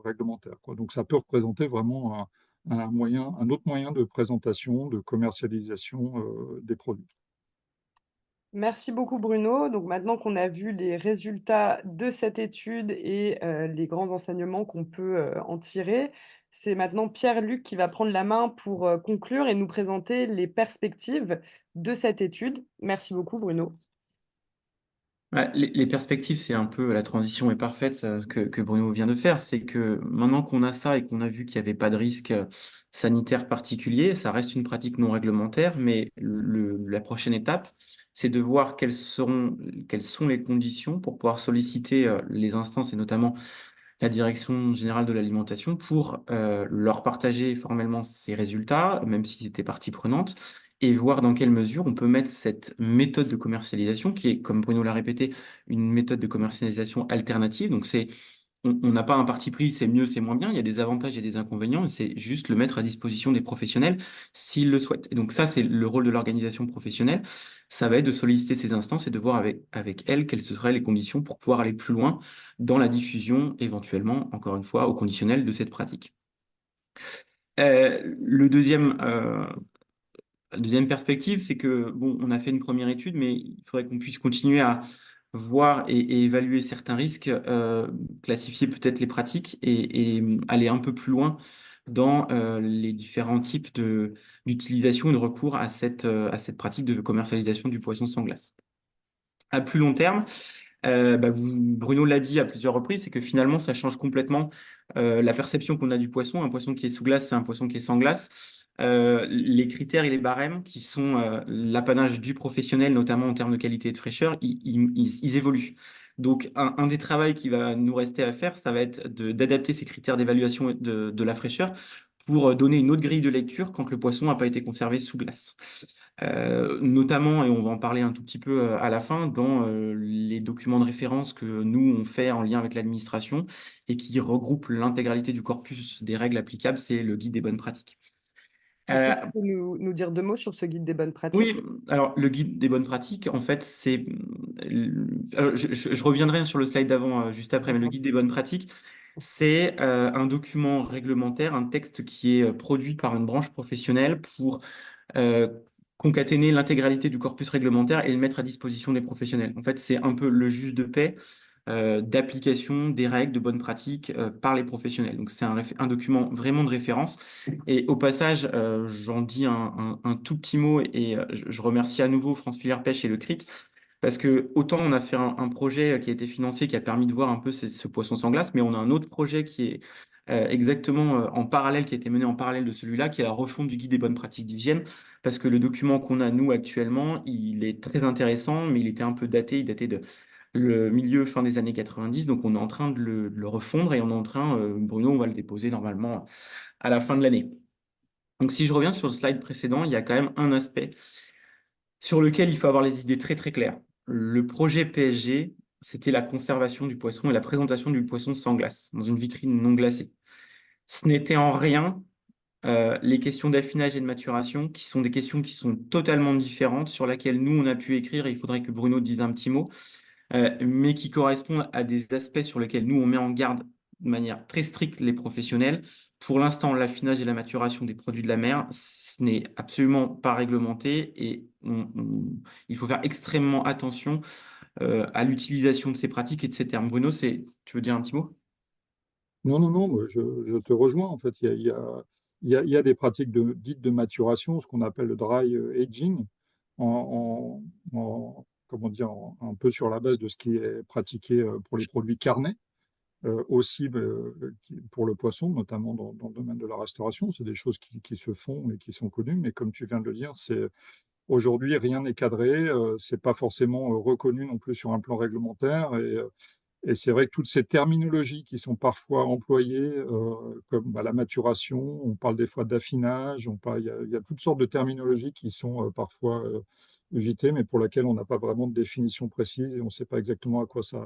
réglementaire, quoi. Donc ça peut représenter vraiment un autre moyen de présentation, de commercialisation des produits. Merci beaucoup Bruno. Donc maintenant qu'on a vu les résultats de cette étude et les grands enseignements qu'on peut, en tirer, c'est maintenant Pierre-Luc qui va prendre la main pour, conclure et nous présenter les perspectives de cette étude. Merci beaucoup Bruno. Ouais, les perspectives, c'est un peu la transition est parfaite, ce que Bruno vient de faire. C'est que maintenant qu'on a ça et qu'on a vu qu'il n'y avait pas de risque sanitaire particulier, ça reste une pratique non réglementaire, mais la prochaine étape, c'est de voir quelles sont les conditions pour pouvoir solliciter les instances et notamment la Direction générale de l'alimentation pour leur partager formellement ces résultats, même s'ils étaient partie prenante, et voir dans quelle mesure on peut mettre cette méthode de commercialisation, qui est, comme Bruno l'a répété, une méthode de commercialisation alternative. Donc, on n'a pas un parti pris, c'est mieux, c'est moins bien. Il y a des avantages et des inconvénients, et c'est juste le mettre à disposition des professionnels s'ils le souhaitent. Et donc ça, c'est le rôle de l'organisation professionnelle. Ça va être de solliciter ces instances et de voir avec elles quelles seraient les conditions pour pouvoir aller plus loin dans la diffusion, éventuellement, encore une fois, au conditionnel de cette pratique. Le deuxième perspective, c'est que, bon, on a fait une première étude, mais il faudrait qu'on puisse continuer à voir et évaluer certains risques, classifier peut-être les pratiques et aller un peu plus loin dans les différents types d'utilisation et de recours à cette pratique de commercialisation du poisson sans glace. À plus long terme, Bruno l'a dit à plusieurs reprises, c'est que finalement, ça change complètement la perception qu'on a du poisson. Un poisson qui est sous glace, c'est un poisson qui est sans glace. les critères et les barèmes qui sont l'apanage du professionnel, notamment en termes de qualité et de fraîcheur, ils évoluent. Donc, un des travaux qui va nous rester à faire, ça va être d'adapter ces critères d'évaluation de la fraîcheur pour donner une autre grille de lecture quand le poisson n'a pas été conservé sous glace. Notamment, et on va en parler un tout petit peu à la fin, dans les documents de référence que nous, on fait en lien avec l'administration et qui regroupent l'intégralité du corpus des règles applicables, c'est le guide des bonnes pratiques. Est-ce que Euh, tu peux nous dire 2 mots sur ce guide des bonnes oui, pratiques? alors le guide des bonnes pratiques, en fait, c'est... alors, je reviendrai sur le slide d'avant, juste après, mais le D'accord. guide des bonnes pratiques, c'est un document réglementaire, un texte qui est produit par une branche professionnelle pour euh, concaténer l'intégralité du corpus réglementaire et le mettre à disposition des professionnels. En fait, c'est un peu le juge de paix d'application des règles de bonnes pratiques par les professionnels. Donc, c'est un document vraiment de référence. Et au passage, j'en dis un tout petit mot et je remercie à nouveau France Filière Pêche et le CRIT parce que autant on a fait un projet qui a été financé, qui a permis de voir un peu ce poisson sans glace, mais on a un autre projet qui est exactement en parallèle, qui a été mené en parallèle de celui-là, qui est la refonte du guide des bonnes pratiques d'hygiène, parce que le document qu'on a, nous, actuellement, il est très intéressant, mais il était un peu daté, il datait de le milieu, fin des années 90, donc on est en train de le refondre et on est en train, Bruno, on va le déposer normalement à la fin de l'année. Donc si je reviens sur le slide précédent, il y a quand même un aspect sur lequel il faut avoir les idées très très claires. Le projet PSG, c'était la conservation du poisson et la présentation du poisson sans glace, dans une vitrine non glacée. Ce n'était en rien les questions d'affinage et de maturation, qui sont des questions qui sont totalement différentes, sur lesquelles nous, on a pu écrire, et il faudrait que Bruno dise un petit mot, mais qui correspondent à des aspects sur lesquels nous, on met en garde de manière très stricte les professionnels. Pour l'instant, l'affinage et la maturation des produits de la mer, ce n'est absolument pas réglementé et il faut faire extrêmement attention à l'utilisation de ces pratiques et de ces termes. Bruno, tu veux dire un petit mot? Non, non, non, moi, je te rejoins. En fait, il y a des pratiques dites de maturation, ce qu'on appelle le dry aging, comment dire, un peu sur la base de ce qui est pratiqué pour les produits carnés, aussi pour le poisson, notamment dans le domaine de la restauration. C'est des choses qui se font et qui sont connues, mais comme tu viens de le dire, aujourd'hui, rien n'est cadré, c'est pas forcément reconnu non plus sur un plan réglementaire. Et c'est vrai que toutes ces terminologies qui sont parfois employées, comme la maturation, on parle des fois d'affinage, il y a toutes sortes de terminologies qui sont parfois évitées, mais pour lesquelles on n'a pas vraiment de définition précise et on ne sait pas exactement à quoi ça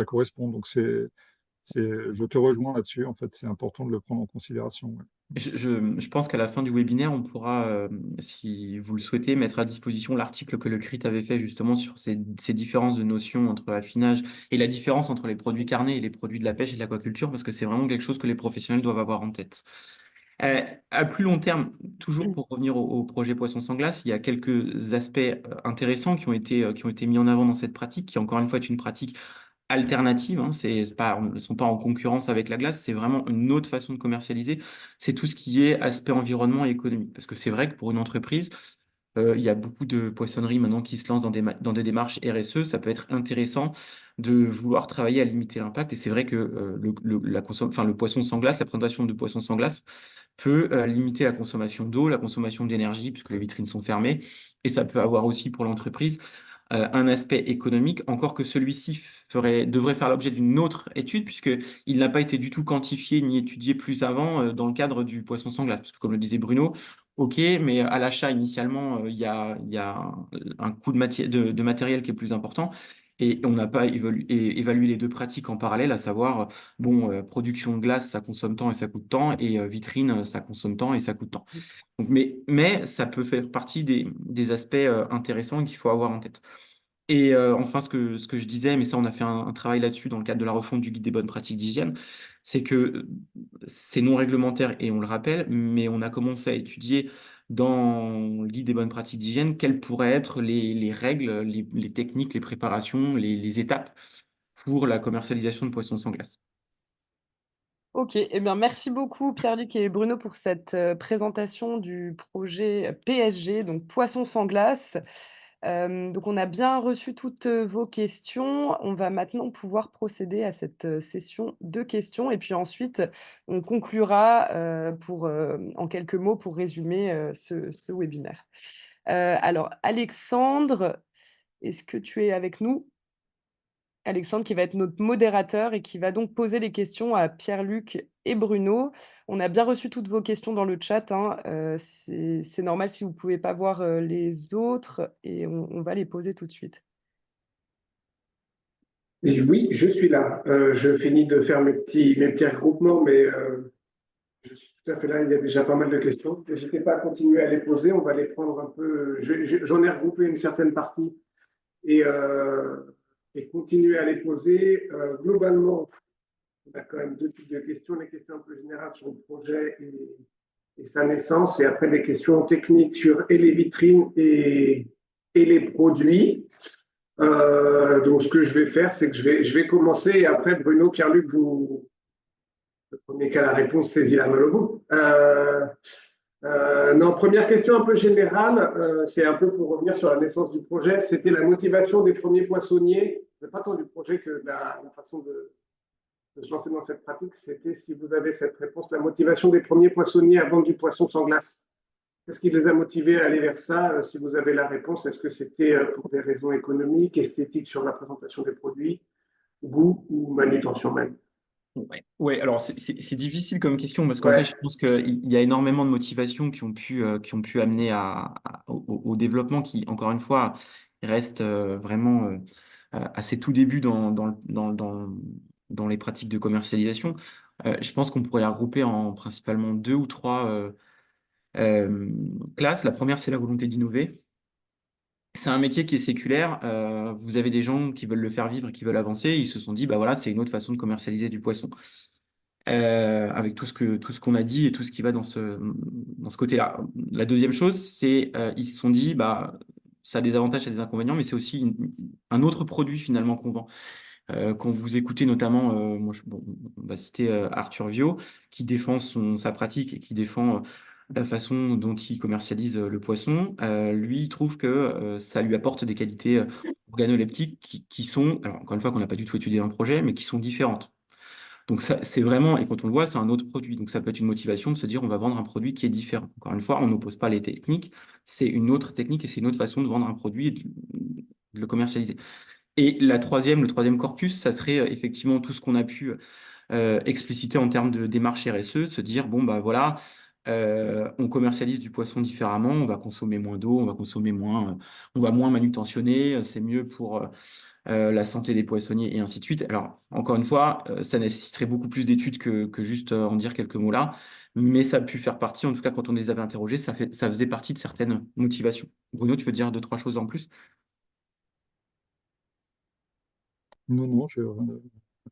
correspond. Donc je te rejoins là-dessus, en fait, c'est important de le prendre en considération. Ouais. Je pense qu'à la fin du webinaire, on pourra, si vous le souhaitez, mettre à disposition l'article que le CRIT avait fait justement sur ces différences de notions entre affinage et la différence entre les produits carnés et les produits de la pêche et de l'aquaculture, parce que c'est vraiment quelque chose que les professionnels doivent avoir en tête. À plus long terme, toujours pour revenir au projet Poisson sans glace, il y a quelques aspects intéressants qui ont été mis en avant dans cette pratique, qui encore une fois est une pratique alternative, hein, elles ne sont pas en concurrence avec la glace, c'est vraiment une autre façon de commercialiser. C'est tout ce qui est aspect environnement et économique. Parce que c'est vrai que pour une entreprise, il y a beaucoup de poissonneries maintenant qui se lancent dans des démarches RSE. Ça peut être intéressant de vouloir travailler à limiter l'impact. Et c'est vrai que le poisson sans glace, la présentation de poisson sans glace peut limiter la consommation d'eau, la consommation d'énergie, puisque les vitrines sont fermées. Et ça peut avoir aussi pour l'entreprise un aspect économique, encore que celui-ci devrait faire l'objet d'une autre étude, puisqu'il n'a pas été du tout quantifié ni étudié plus avant dans le cadre du poisson sans glace. Parce que comme le disait Bruno, OK, mais à l'achat initialement, il y a un coût de matériel qui est plus important. Et on n'a pas évalué les deux pratiques en parallèle, à savoir, bon, production de glace, ça consomme temps et ça coûte temps, et vitrine, ça consomme temps et ça coûte temps. Donc, mais ça peut faire partie des aspects intéressants qu'il faut avoir en tête. Et enfin, ce que je disais, mais ça, on a fait un travail là-dessus dans le cadre de la refonte du guide des bonnes pratiques d'hygiène, c'est que c'est non réglementaire et on le rappelle, mais on a commencé à étudier dans le guide des bonnes pratiques d'hygiène quelles pourraient être les règles, les techniques, les préparations, les étapes pour la commercialisation de poissons sans glace. OK, eh bien, merci beaucoup Pierre-Luc et Bruno pour cette, présentation du projet PSG, donc Poisson sans glace. Donc on a bien reçu toutes, vos questions. On va maintenant pouvoir procéder à cette, session de questions et puis ensuite on conclura, en quelques mots pour résumer, ce webinaire. Alors Alexandre, est-ce que tu es avec nous? Alexandre qui va être notre modérateur et qui va donc poser les questions à Pierre-Luc et Bruno. On a bien reçu toutes vos questions dans le chat, hein, c'est normal si vous ne pouvez pas voir, les autres et on va les poser tout de suite. Et oui, je suis là. Je finis de faire mes petits regroupements, mais je suis tout à fait là. Il y a déjà pas mal de questions. N'hésitez pas à continuer à les poser. On va les prendre un peu. J'en ai regroupé une certaine partie et, continuer à les poser. Globalement, on a quand même deux types de questions. Les questions un peu générales sur le projet et sa naissance, et après des questions techniques sur et les vitrines et les produits. Donc, ce que je vais faire, c'est que je vais commencer et après, Bruno, Pierre-Luc, le premier qui a la réponse saisit la main au bout. Non, première question un peu générale, c'est un peu pour revenir sur la naissance du projet. C'était la motivation des premiers poissonniers, pas tant du projet que la façon de se lancer dans cette pratique. C'était, si vous avez cette réponse, la motivation des premiers poissonniers à vendre du poisson sans glace. Qu'est-ce qui les a motivés à aller vers ça? Si vous avez la réponse, est-ce que c'était pour des raisons économiques, esthétiques sur la présentation des produits, goût ou manutention même? Ouais, alors c'est difficile comme question parce qu'en fait, je pense qu'il y a énormément de motivations qui ont pu amener au développement qui, encore une fois, reste vraiment à ses tout débuts dans les pratiques de commercialisation. Je pense qu'on pourrait les regrouper en principalement deux ou trois classes. La première, c'est la volonté d'innover. C'est un métier qui est séculaire. Vous avez des gens qui veulent le faire vivre, qui veulent avancer. Ils se sont dit, bah voilà, c'est une autre façon de commercialiser du poisson. Avec tout ce qu'on a dit et tout ce qui va dans ce côté-là. La deuxième chose, c'est ils se sont dit, bah, ça a des avantages, ça a des inconvénients, mais c'est aussi un autre produit finalement qu'on vend. Quand vous écoutez notamment, bon, on va citer Arthur Viau, qui défend sa pratique et qui défend la façon dont il commercialise le poisson, lui, il trouve que ça lui apporte des qualités organoleptiques qui sont, alors encore une fois qu'on n'a pas du tout étudié un projet, mais qui sont différentes. Donc ça, c'est vraiment, et quand on le voit, c'est un autre produit. Donc ça peut être une motivation de se dire on va vendre un produit qui est différent. Encore une fois, on n'oppose pas les techniques, c'est une autre technique et c'est une autre façon de vendre un produit et de le commercialiser. Et le troisième corpus, ça serait effectivement tout ce qu'on a pu expliciter en termes de démarche RSE, de se dire bon bah voilà, on commercialise du poisson différemment, on va consommer moins d'eau, on va consommer moins, on va moins manutentionner, c'est mieux pour la santé des poissonniers et ainsi de suite. Alors, encore une fois, ça nécessiterait beaucoup plus d'études que juste en dire quelques mots là, mais ça a pu faire partie, en tout cas quand on les avait interrogés, ça faisait partie de certaines motivations. Bruno, tu veux dire deux, trois choses en plus? Non, je n'ai rien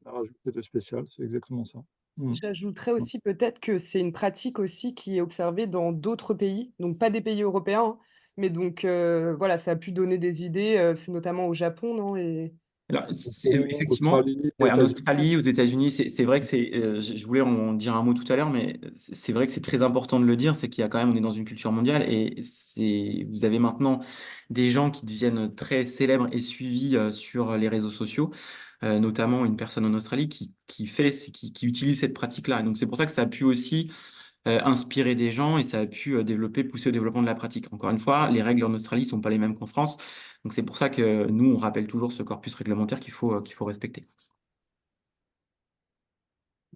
à rajouter de spécial, c'est exactement ça. J'ajouterais aussi peut-être que c'est une pratique aussi qui est observée dans d'autres pays, donc pas des pays européens, hein, mais donc voilà, ça a pu donner des idées, c'est notamment au Japon, non? Et Alors, c'est effectivement, Australie, ouais, en États-Unis. Australie, aux États-Unis, c'est vrai que je voulais en dire un mot tout à l'heure, mais c'est vrai que c'est très important de le dire, c'est qu'il y a quand même, on est dans une culture mondiale et vous avez maintenant des gens qui deviennent très célèbres et suivis sur les réseaux sociaux, notamment une personne en Australie qui utilise cette pratique-là. Et donc c'est pour ça que ça a pu aussi inspirer des gens et ça a pu pousser au développement de la pratique. Encore une fois, les règles en Australie ne sont pas les mêmes qu'en France. Donc c'est pour ça que nous, on rappelle toujours ce corpus réglementaire qu'il faut respecter.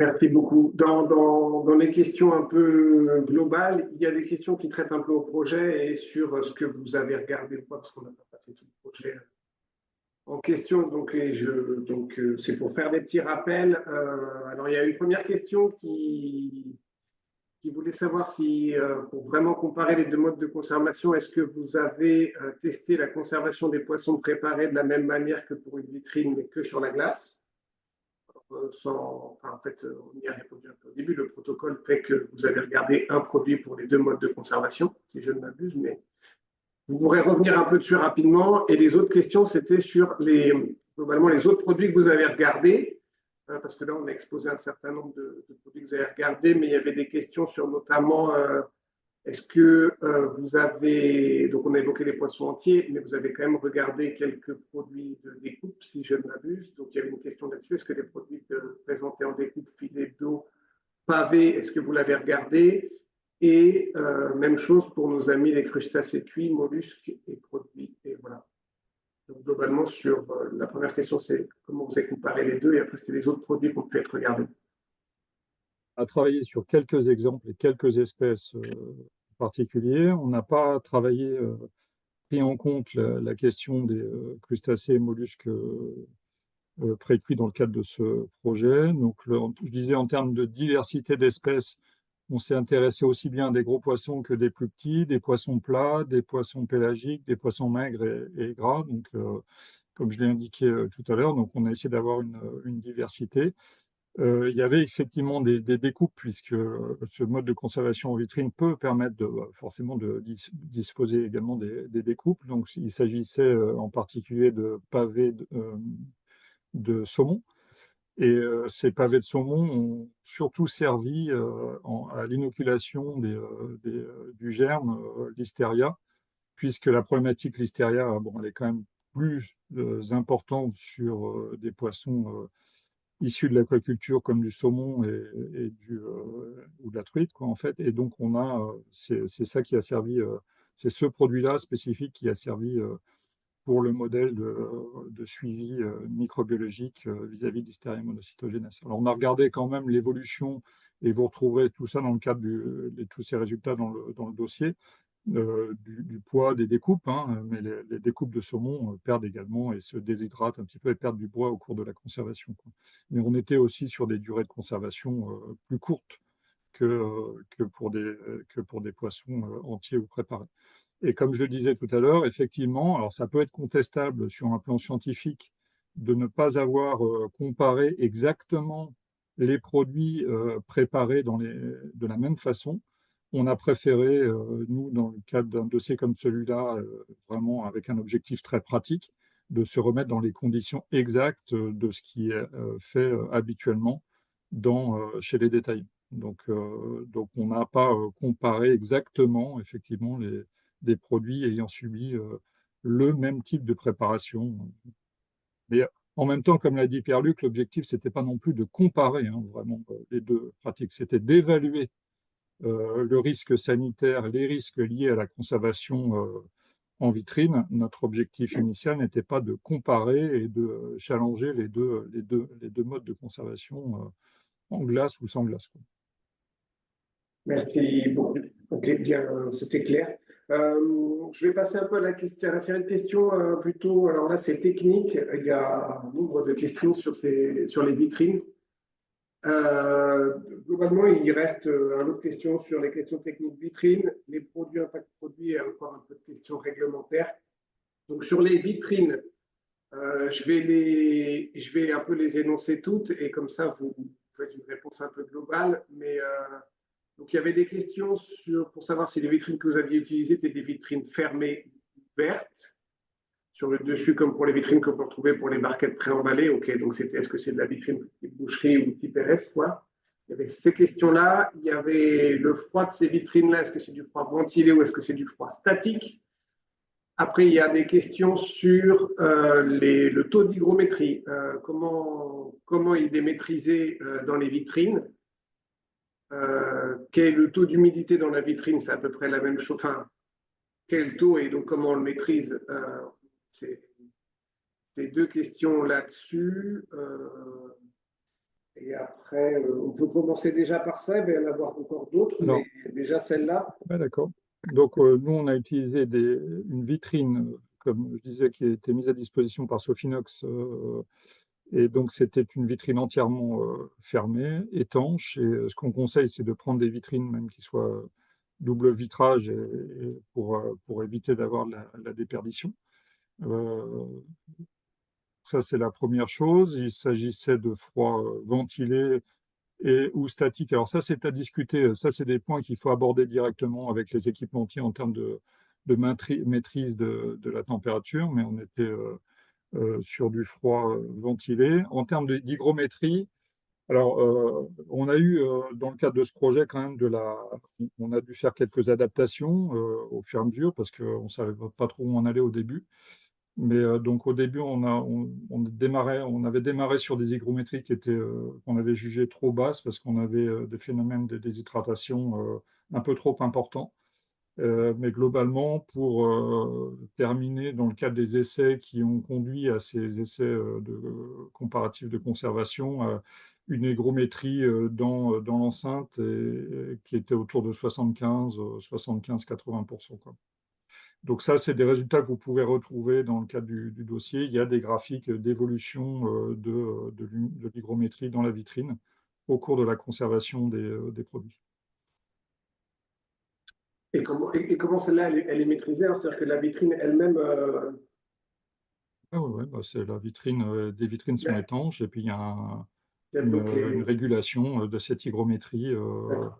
Merci beaucoup. Dans les questions un peu globales, il y a des questions qui traitent un peu au projet et sur ce que vous avez regardé ou pas, parce qu'on n'a pas passé tout le projet en question. Donc, c'est pour faire des petits rappels. Alors, il y a une première question qui voulait savoir si, pour vraiment comparer les deux modes de conservation, est-ce que vous avez testé la conservation des poissons préparés de la même manière que pour une vitrine, mais que sur la glace? En fait, on y a répondu un peu au début. Le protocole fait que vous avez regardé un produit pour les deux modes de conservation, si je ne m'abuse, mais vous pourrez revenir un peu dessus rapidement. Et les autres questions, c'était sur globalement les autres produits que vous avez regardés, parce que là, on a exposé un certain nombre de produits que vous avez regardés, mais il y avait des questions sur notamment Est-ce que vous avez, donc on a évoqué les poissons entiers, mais vous avez quand même regardé quelques produits de découpe, si je ne m'abuse. Donc il y avait une question là-dessus. Est-ce que les produits présentés en découpe, filet d'eau, pavé, est-ce que vous l'avez regardé? Et même chose pour nos amis les crustacés cuits, mollusques et produits. Et voilà. Donc globalement, sur la première question, c'est comment vous avez comparé les deux, et après, c'est les autres produits qu'on peut être regardés. On a travaillé sur quelques exemples et quelques espèces particulières. On n'a pas travaillé, pris en compte la question des crustacés et mollusques précuits dans le cadre de ce projet. Donc, je disais, en termes de diversité d'espèces, on s'est intéressé aussi bien à des gros poissons que des plus petits, des poissons plats, des poissons pélagiques, des poissons maigres et gras. Donc, comme je l'ai indiqué tout à l'heure, donc on a essayé d'avoir une diversité. Il y avait effectivement des découpes, puisque ce mode de conservation en vitrine peut permettre forcément de disposer également des découpes. Donc, il s'agissait en particulier de pavés de saumon. Et ces pavés de saumon ont surtout servi à l'inoculation du germe Listeria, puisque la problématique Listeria, bon, elle est quand même plus importante sur des poissons issus de l'aquaculture comme du saumon ou de la truite, quoi, en fait. Et donc, c'est ça qui a servi, c'est ce produit-là spécifique qui a servi pour le modèle de suivi microbiologique vis-à-vis de l'Listeria monocytogenes. Alors, on a regardé quand même l'évolution, et vous retrouverez tout ça dans le cadre de tous ces résultats dans le dossier, du poids des découpes, hein, mais les découpes de saumon perdent également et se déshydratent un petit peu et perdent du poids au cours de la conservation, quoi. Mais on était aussi sur des durées de conservation plus courtes que pour des poissons entiers ou préparés. Et comme je le disais tout à l'heure, effectivement, alors ça peut être contestable sur un plan scientifique de ne pas avoir comparé exactement les produits préparés de la même façon. On a préféré, nous, dans le cadre d'un dossier comme celui-là, vraiment avec un objectif très pratique, de se remettre dans les conditions exactes de ce qui est fait habituellement chez les détaillants. Donc on n'a pas comparé exactement, effectivement, des produits ayant subi le même type de préparation. Mais en même temps, comme l'a dit Pierre-Luc, l'objectif, ce n'était pas non plus de comparer vraiment les deux pratiques, c'était d'évaluer le risque sanitaire, les risques liés à la conservation en vitrine. Notre objectif initial n'était pas de comparer et de challenger les deux modes de conservation en glace ou sans glace, quoi. Merci beaucoup. Ok, bien, c'était clair. Je vais passer un peu à la série de questions plutôt. Alors là, c'est technique. Il y a un nombre de questions sur les vitrines. Globalement, il reste un lot de questions sur les questions techniques vitrines, les produits, impact produit et encore un peu de questions réglementaires. Donc sur les vitrines, je vais un peu les énoncer toutes et comme ça, vous faites une réponse un peu globale. Mais donc, il y avait des questions pour savoir si les vitrines que vous aviez utilisées étaient des vitrines fermées ouvertes sur le dessus, comme pour les vitrines que vous retrouvez pour les barquettes préemballées. OK, donc est-ce que c'est de la vitrine type boucherie ou type RS, quoi? Il y avait ces questions-là. Il y avait le froid de ces vitrines-là. Est-ce que c'est du froid ventilé ou est-ce que c'est du froid statique? Après, il y a des questions sur le taux d'hygrométrie. Comment il est maîtrisé dans les vitrines? Quel est le taux d'humidité dans la vitrine? C'est à peu près la même chose. Enfin, quel taux et donc comment on le maîtrise? C'est deux questions là-dessus. Et après, on peut commencer déjà par ça, il va y en avoir encore d'autres, mais déjà celle-là. Ouais, d'accord. Donc, nous, on a utilisé une vitrine, comme je disais, qui a été mise à disposition par Sofinox. Et donc, c'était une vitrine entièrement fermée, étanche. Et ce qu'on conseille, c'est de prendre des vitrines même qui soient double vitrage pour éviter d'avoir la déperdition. Ça, c'est la première chose. Il s'agissait de froid ventilé ou statique. Alors ça, c'est à discuter. Ça, c'est des points qu'il faut aborder directement avec les équipementiers en termes de maîtrise de la température, mais on était sur du froid ventilé. En termes d'hygrométrie, Alors, on a eu, dans le cadre de ce projet, quand même, on a dû faire quelques adaptations au fur et à mesure, parce qu'on ne savait pas trop où on allait au début. Mais donc, au début, on avait démarré sur des hygrométries qu'on avait jugées trop basses, parce qu'on avait des phénomènes de déshydratation un peu trop importants. Mais globalement, pour terminer, dans le cadre des essais qui ont conduit à ces essais comparatifs de conservation, une hygrométrie dans l'enceinte qui était autour de 75-80%, quoi. Donc ça, c'est des résultats que vous pouvez retrouver dans le cadre du dossier. Il y a des graphiques d'évolution de l'hygrométrie dans la vitrine au cours de la conservation des produits. Et comment celle-là, elle est maîtrisée? Alors, c'est-à-dire que la vitrine elle-même, Ah ouais, bah, c'est la vitrine, des vitrines sont elle étanches et puis il y a est une bloquée. régulation de cette hygrométrie D'accord.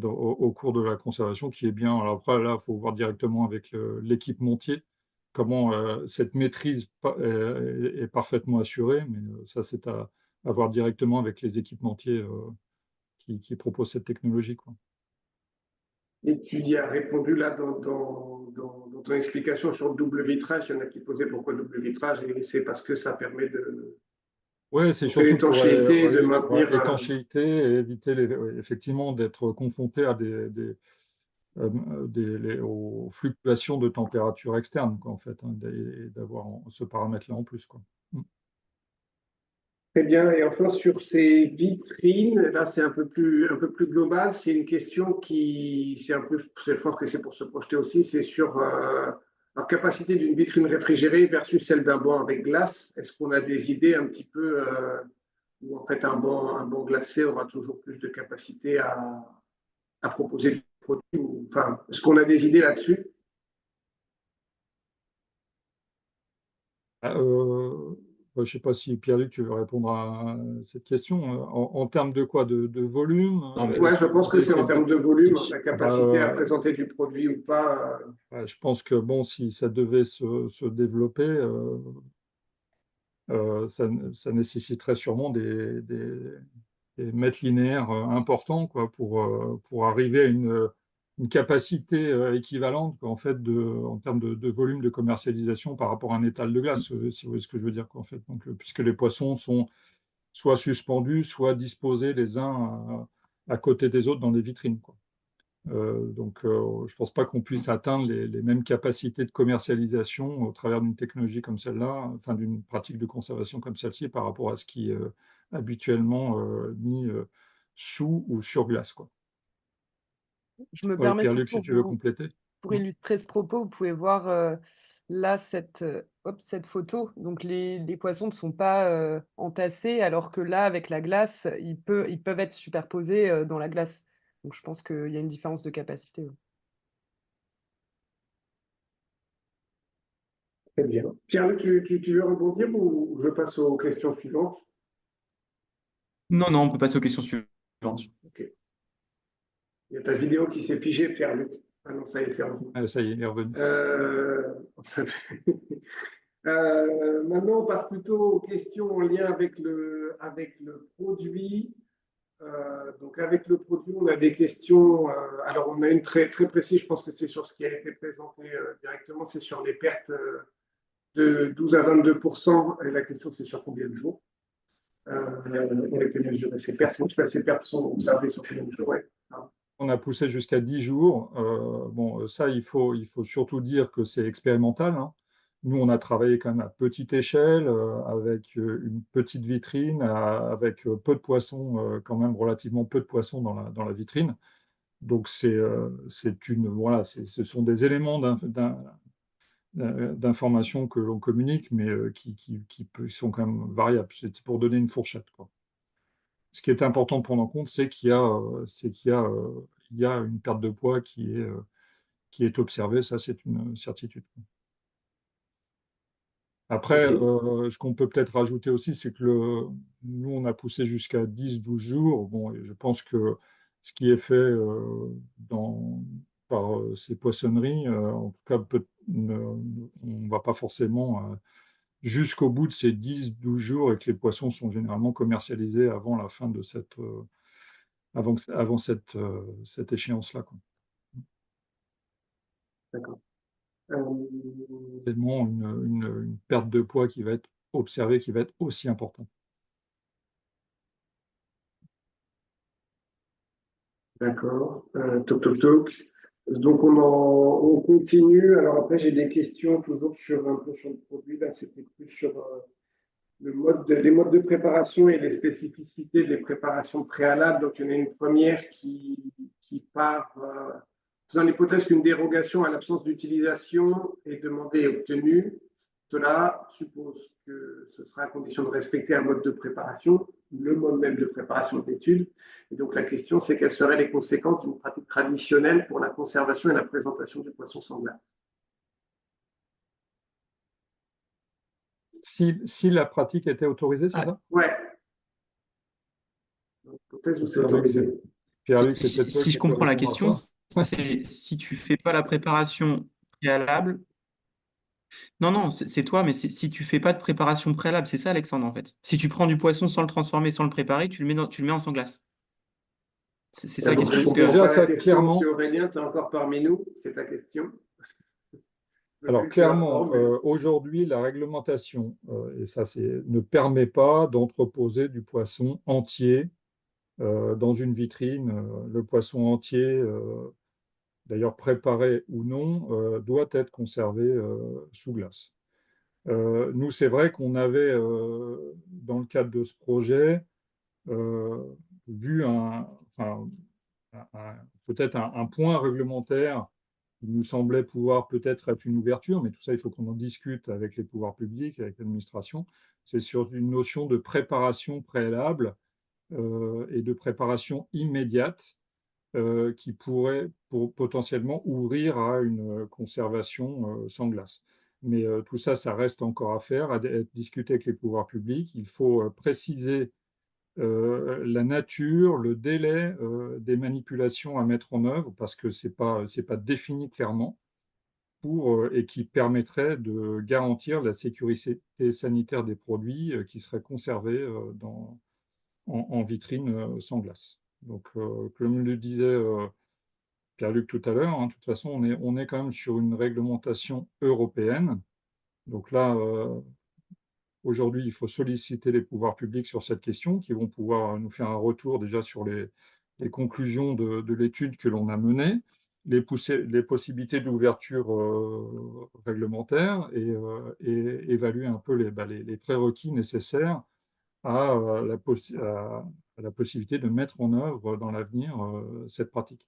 au cours de la conservation qui est bien. Alors après, là, il faut voir directement avec l'équipementier comment cette maîtrise est parfaitement assurée, mais ça, c'est à voir directement avec les équipementiers qui proposent cette technologie, quoi. Et tu y as répondu là dans ton explication sur le double vitrage. Il y en a qui posaient pourquoi double vitrage, et c'est parce que ça permet de Ouais, c'est monter surtout pour l'étanchéité et de ouais, maintenir. étanchéité et éviter ouais, effectivement d'être confronté à aux fluctuations de température externe, quoi, en fait, hein, et d'avoir ce paramètre-là en plus, quoi. Mm. Très bien. Et enfin, sur ces vitrines, là, c'est un peu plus global. C'est une question c'est un peu, je pense que c'est pour se projeter aussi, c'est sur la capacité d'une vitrine réfrigérée versus celle d'un banc avec glace. Est-ce qu'on a des idées un petit peu où en fait un banc glacé aura toujours plus de capacité à proposer du produit enfin, est-ce qu'on a des idées là-dessus? Ah, je ne sais pas si Pierre-Luc, tu veux répondre à cette question. En termes de quoi? De volume? Non, mais Ouais, Est-ce je que pense que l'idée, c'est en c'est termes de volume, la ah bah, capacité à présenter du produit ou pas. ouais, je pense que bon, si ça devait se développer, ça nécessiterait sûrement des mètres linéaires importants, quoi, pour arriver à une capacité équivalente, quoi, en fait, en termes de volume de commercialisation par rapport à un étal de glace, si vous voyez ce que je veux dire, quoi, en fait. Donc, puisque les poissons sont soit suspendus, soit disposés les uns à côté des autres dans des vitrines, quoi. Donc, je ne pense pas qu'on puisse atteindre les mêmes capacités de commercialisation au travers d'une technologie comme celle-là, enfin d'une pratique de conservation comme celle-ci par rapport à ce qui est habituellement mis sous ou sur glace, quoi. Je me Ouais, permets Pierre-Luc, si tu veux compléter. pour Mm. illustrer ce propos, vous pouvez voir, là cette photo. Donc les poissons ne sont pas, entassés, alors que là, avec la glace, ils peuvent être superposés, dans la glace. Donc je pense qu'il y a une différence de capacité, ouais. Très bien. Pierre, tu veux rebondir ou je passe aux questions suivantes? non, non, on peut passer aux questions suivantes. Ok. Il y a ta vidéo qui s'est figée, Pierre-Luc. Ah non, ça y est, c'est revenu. Ah, ça y est, il est revenu. Euh, maintenant, on passe plutôt aux questions en lien avec le produit. Donc, avec le produit, on a des questions. Alors, on a une très, très précise, je pense que c'est sur ce qui a été présenté directement, c'est sur les pertes de 12 à 22%. Et la question, c'est sur combien de jours ont été mesurées ces pertes. En tout cas, ces pertes sont observées sur combien de jours, ouais. Ah, On a poussé jusqu'à 10 jours. Bon, ça, il faut surtout dire que c'est expérimental, hein. Nous, on a travaillé quand même à petite échelle, avec une petite vitrine, avec peu de poissons, quand même relativement peu de poissons dans la vitrine. Donc, voilà, ce sont des éléments d'information que l'on communique, mais qui sont quand même variables. C'est pour donner une fourchette, quoi. Ce qui est important de prendre en compte, il y a une perte de poids qui est observée, ça c'est une certitude. Après, ok. ce qu'on peut peut-être rajouter aussi, c'est que nous, on a poussé jusqu'à 10-12 jours. Bon, et je pense que ce qui est fait par ces poissonneries, en tout cas, on ne va pas forcément jusqu'au bout de ces 10-12 jours et que les poissons sont généralement commercialisés avant la fin de avant cette échéance-là, quoi. D'accord. C'est vraiment une perte de poids qui va être observée, qui va être aussi importante. D'accord. Toc, toc, toc. Donc, on continue. Alors après, j'ai des questions toujours un peu sur le produit. Là, c'était plus sur les modes de préparation et les spécificités des préparations préalables. Donc, il y en a une première qui part faisant l'hypothèse qu'une dérogation à l'absence d'utilisation est demandée et obtenue. Cela suppose que ce sera à condition de respecter un mode de préparation, le mode même de préparation de l'étude. Et donc, la question, c'est quelles seraient les conséquences d'une pratique traditionnelle pour la conservation et la présentation du poisson sans glace. Si la pratique était autorisée, c'est ça? Ouais. L'hypothèse où c'est autorisé. Pierre-Luc, c'est peut-être toi Si qui je peux comprends la répondre à question, ça. c'est si tu fais pas la préparation préalable. Non, non, c'est toi, mais si tu fais pas de préparation préalable, c'est ça, Alexandre, en fait. Si tu prends du poisson sans le transformer, sans le préparer, tu le mets en sans glace. C'est ça la Donc, question. je Parce comprends que Déjà, pas la ça, question. clairement. Monsieur Aurélien, tu es encore parmi nous. C'est ta question. Alors clairement, aujourd'hui, la réglementation, et ça ne permet pas d'entreposer du poisson entier dans une vitrine. Le poisson entier, d'ailleurs préparé ou non, doit être conservé sous glace. Nous, c'est vrai qu'on avait, dans le cadre de ce projet, vu peut-être un point réglementaire qui nous semblait pouvoir peut-être être une ouverture, mais tout ça, il faut qu'on en discute avec les pouvoirs publics, avec l'administration. C'est sur une notion de préparation préalable et de préparation immédiate qui pourrait potentiellement ouvrir à une conservation sans glace. Mais tout ça, ça reste encore à faire, à discuter avec les pouvoirs publics. Il faut préciser la nature, le délai des manipulations à mettre en œuvre, parce que c'est pas défini clairement, et qui permettrait de garantir la sécurité sanitaire des produits qui seraient conservés en vitrine sans glace. Donc, comme le disait Pierre-Luc tout à l'heure, hein, de toute façon, on est quand même sur une réglementation européenne. Donc là, aujourd'hui, il faut solliciter les pouvoirs publics sur cette question, qui vont pouvoir nous faire un retour déjà sur les conclusions de l'étude que l'on a menée, les possibilités d'ouverture réglementaire et évaluer un peu les prérequis nécessaires à la possibilité de mettre en œuvre dans l'avenir cette pratique.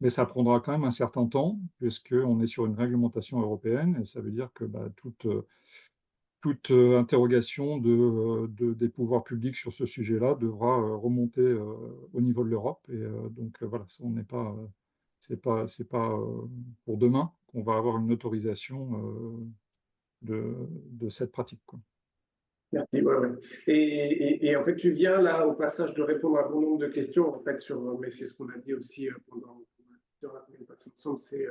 Mais ça prendra quand même un certain temps, puisqu'on est sur une réglementation européenne, et ça veut dire que toute interrogation des pouvoirs publics sur ce sujet-là devra remonter au niveau de l'Europe. Et donc voilà, on n'est pas, c'est pas pour demain qu'on va avoir une autorisation de cette pratique, quoi. Merci. Ouais, ouais. Et en fait, tu viens là au passage de répondre à un bon nombre de questions en fait mais c'est ce qu'on a dit aussi pendant ensemble, c'est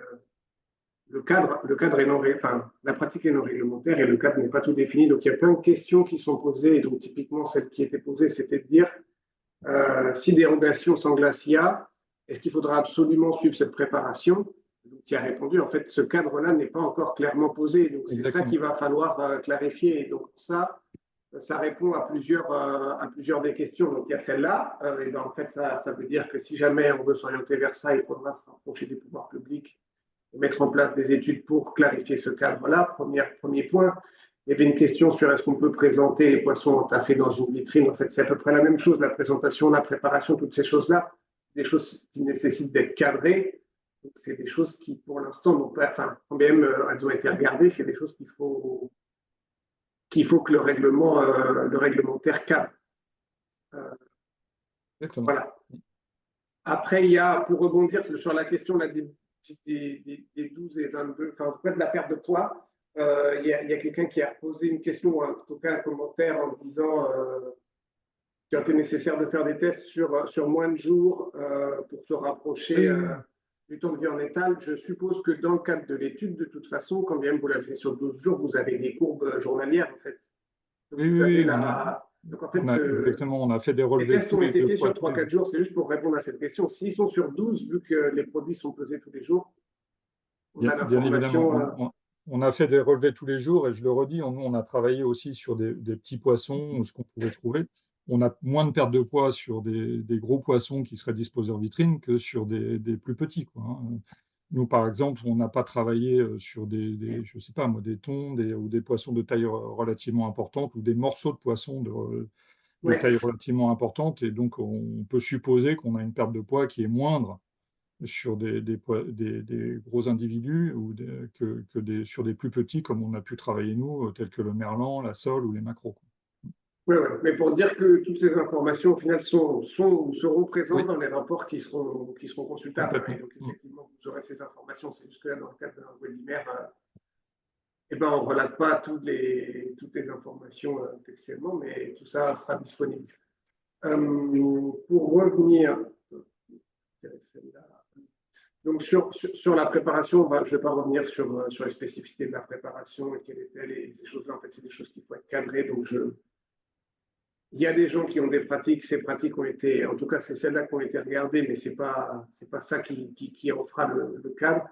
le cadre est non, enfin, la pratique est non réglementaire et le cadre n'est pas tout défini. Donc, il y a plein de questions qui sont posées. Et donc, typiquement, celle qui était posée, c'était de dire si dérogation sans glace il y a, est-ce qu'il faudra absolument suivre cette préparation? Donc, tu as répondu, en fait, ce cadre-là n'est pas encore clairement posé. Donc, c'est ça qu'il va falloir clarifier. Et donc, ça répond à plusieurs des questions. Donc, il y a celle-là. Et ben, en fait, ça veut dire que si jamais on veut s'orienter vers ça, il faudra se rapprocher des pouvoirs publics mettre en place des études pour clarifier ce cadre-là. Premier point. Il y avait une question sur est-ce qu'on peut présenter les poissons entassés dans une vitrine. En fait, c'est à peu près la même chose, la présentation, la préparation, toutes ces choses-là, des choses qui nécessitent d'être cadrées. C'est des choses qui, pour l'instant, n'ont pas, enfin, quand même elles ont été regardées, c'est des choses qu'il faut que le réglementaire cadre. Voilà. Après, il y a, pour rebondir sur la question là, des 12 et 22, enfin, en tout cas de la perte de poids, il y a quelqu'un qui a posé une question, ou en tout cas un commentaire en disant qu'il était nécessaire de faire des tests sur moins de jours pour se rapprocher du temps de vie en étal, je suppose que dans le cadre de l'étude, de toute façon, quand bien même vous l'avez fait sur 12 jours, vous avez des courbes journalières, en fait. Donc, Oui, vous oui, avez oui, Donc, en fait, exactement, on a fait des les relevés tests tous ont les été deux faits fois, sur tous les jours. 3-4 jours. C'est juste pour répondre à cette question. S'ils sont sur 12, vu que les produits sont pesés tous les jours, on Bien, a bien évidemment, l'information. on a fait des relevés tous les jours et je le redis, on a travaillé aussi sur des petits poissons, ce qu'on pouvait trouver. On a moins de perte de poids sur des gros poissons qui seraient disposés en vitrine que sur des plus petits, quoi, hein. Nous, par exemple, on n'a pas travaillé sur je sais pas moi, des thons ou des poissons de taille relativement importante ou des morceaux de poissons de Ouais. taille relativement importante. Et donc, on peut supposer qu'on a une perte de poids qui est moindre sur des gros individus sur des plus petits comme on a pu travailler nous, tels que le merlan, la sole ou les maquereaux, quoi. Ouais, ouais. Mais pour dire que toutes ces informations, au final, ou seront présentes Oui, dans les rapports qui seront consultables, hein. Et complètement. donc, effectivement, vous aurez ces informations. C'est juste que là, dans le cadre d'un webinaire, eh ben, on ne relate pas toutes les informations textuellement, mais tout ça sera disponible. Pour revenir, donc sur la préparation, je ne vais pas revenir sur les spécificités de la préparation et quelles étaient ces choses-là. En fait, c'est des choses qu'il faut être cadré. Donc, il y a des gens qui ont des pratiques, ces pratiques ont été, en tout cas, c'est celles-là qui ont été regardées, mais ce n'est pas ça qui en fera le cadre.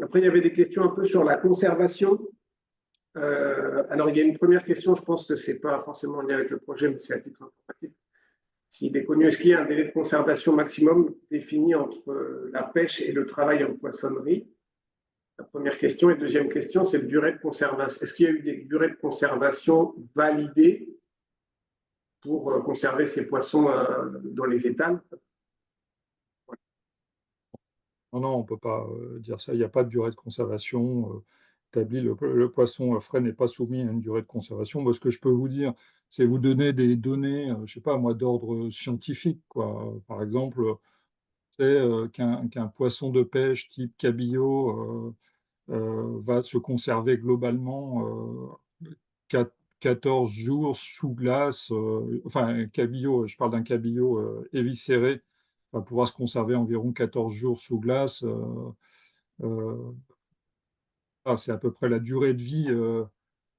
Après, il y avait des questions un peu sur la conservation. Alors, il y a une première question, je pense que ce n'est pas forcément en lien avec le projet, mais c'est à titre informatif. S'il est connu, est-ce qu'il y a un délai de conservation maximum défini entre la pêche et le travail en poissonnerie? La première question. Et deuxième question, c'est la durée de conservation. Est-ce qu'il y a eu des durées de conservation validées pour conserver ces poissons dans les étals? Non, non, on ne peut pas dire ça. Il n'y a pas de durée de conservation établie. Le poisson frais n'est pas soumis à une durée de conservation. Moi, ce que je peux vous dire, c'est vous donner des données, je ne sais pas moi, d'ordre scientifique, quoi. Par exemple, c'est qu'un poisson de pêche type cabillaud va se conserver globalement 14 jours sous glace. Enfin, un cabillaud, je parle d'un cabillaud éviscéré, va pouvoir se conserver environ 14 jours sous glace. Euh, c'est à peu près la durée de vie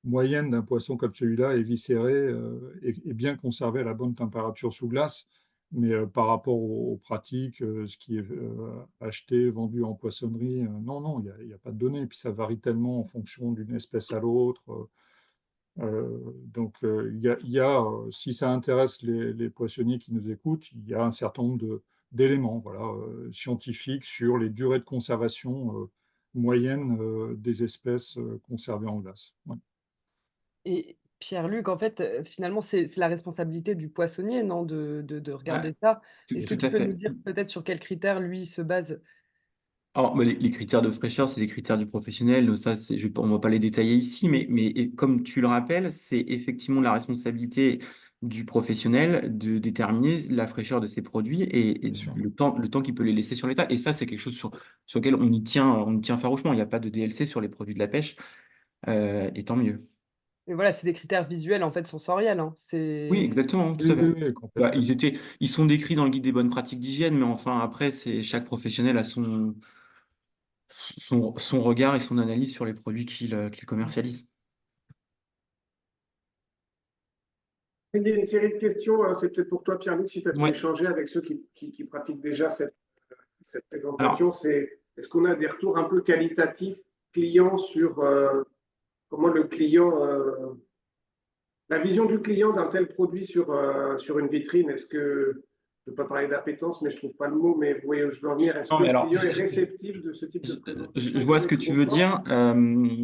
moyenne d'un poisson comme celui-là, éviscéré et bien conservé à la bonne température sous glace. Mais par rapport aux pratiques, ce qui est acheté, vendu en poissonnerie, non, non, il y a pas de données. Et puis ça varie tellement en fonction d'une espèce à l'autre. Donc, si ça intéresse les poissonniers qui nous écoutent, il y a un certain nombre d'éléments, voilà, scientifiques sur les durées de conservation moyennes des espèces conservées en glace. Ouais. Et Pierre-Luc, en fait, finalement, c'est la responsabilité du poissonnier, non, de Ouais, regarder ça? Est-ce que tout tu à peux nous fait. dire peut-être sur quels critères lui il se base? Alors, les critères de fraîcheur, c'est les critères du professionnel. Donc ça, on ne va pas les détailler ici, mais comme tu le rappelles, c'est effectivement la responsabilité du professionnel de déterminer la fraîcheur de ses produits et Bien sûr. le temps qu'il peut les laisser sur l'état. Et ça, c'est quelque chose sur lequel on y tient farouchement. Il n'y a pas de DLC sur les produits de la pêche, et tant mieux. Et voilà, c'est des critères visuels, en fait, sensoriels, hein. Oui, C'est exactement, tout Oui, à oui, fait. oui, Bah, complètement. ils sont décrits dans le guide des bonnes pratiques d'hygiène, mais enfin, après, chaque professionnel a son regard et son analyse sur les produits qu'il commercialise. Il y a une série de questions, c'est peut-être pour toi, Pierre-Luc, si tu as pu Ouais. échanger avec ceux qui pratiquent déjà cette Alors, présentation. Est-ce qu'on a des retours un peu qualitatifs clients sur comment le client, la vision du client d'un tel produit sur une vitrine? Est-ce que, je ne veux pas parler d'appétence, mais je ne trouve pas le mot, mais vous voyez où je veux en venir. Est-ce non, que mais le alors, client est réceptif de ce type de je présentation? vois Plutôt ce que tu veux exconfort? dire.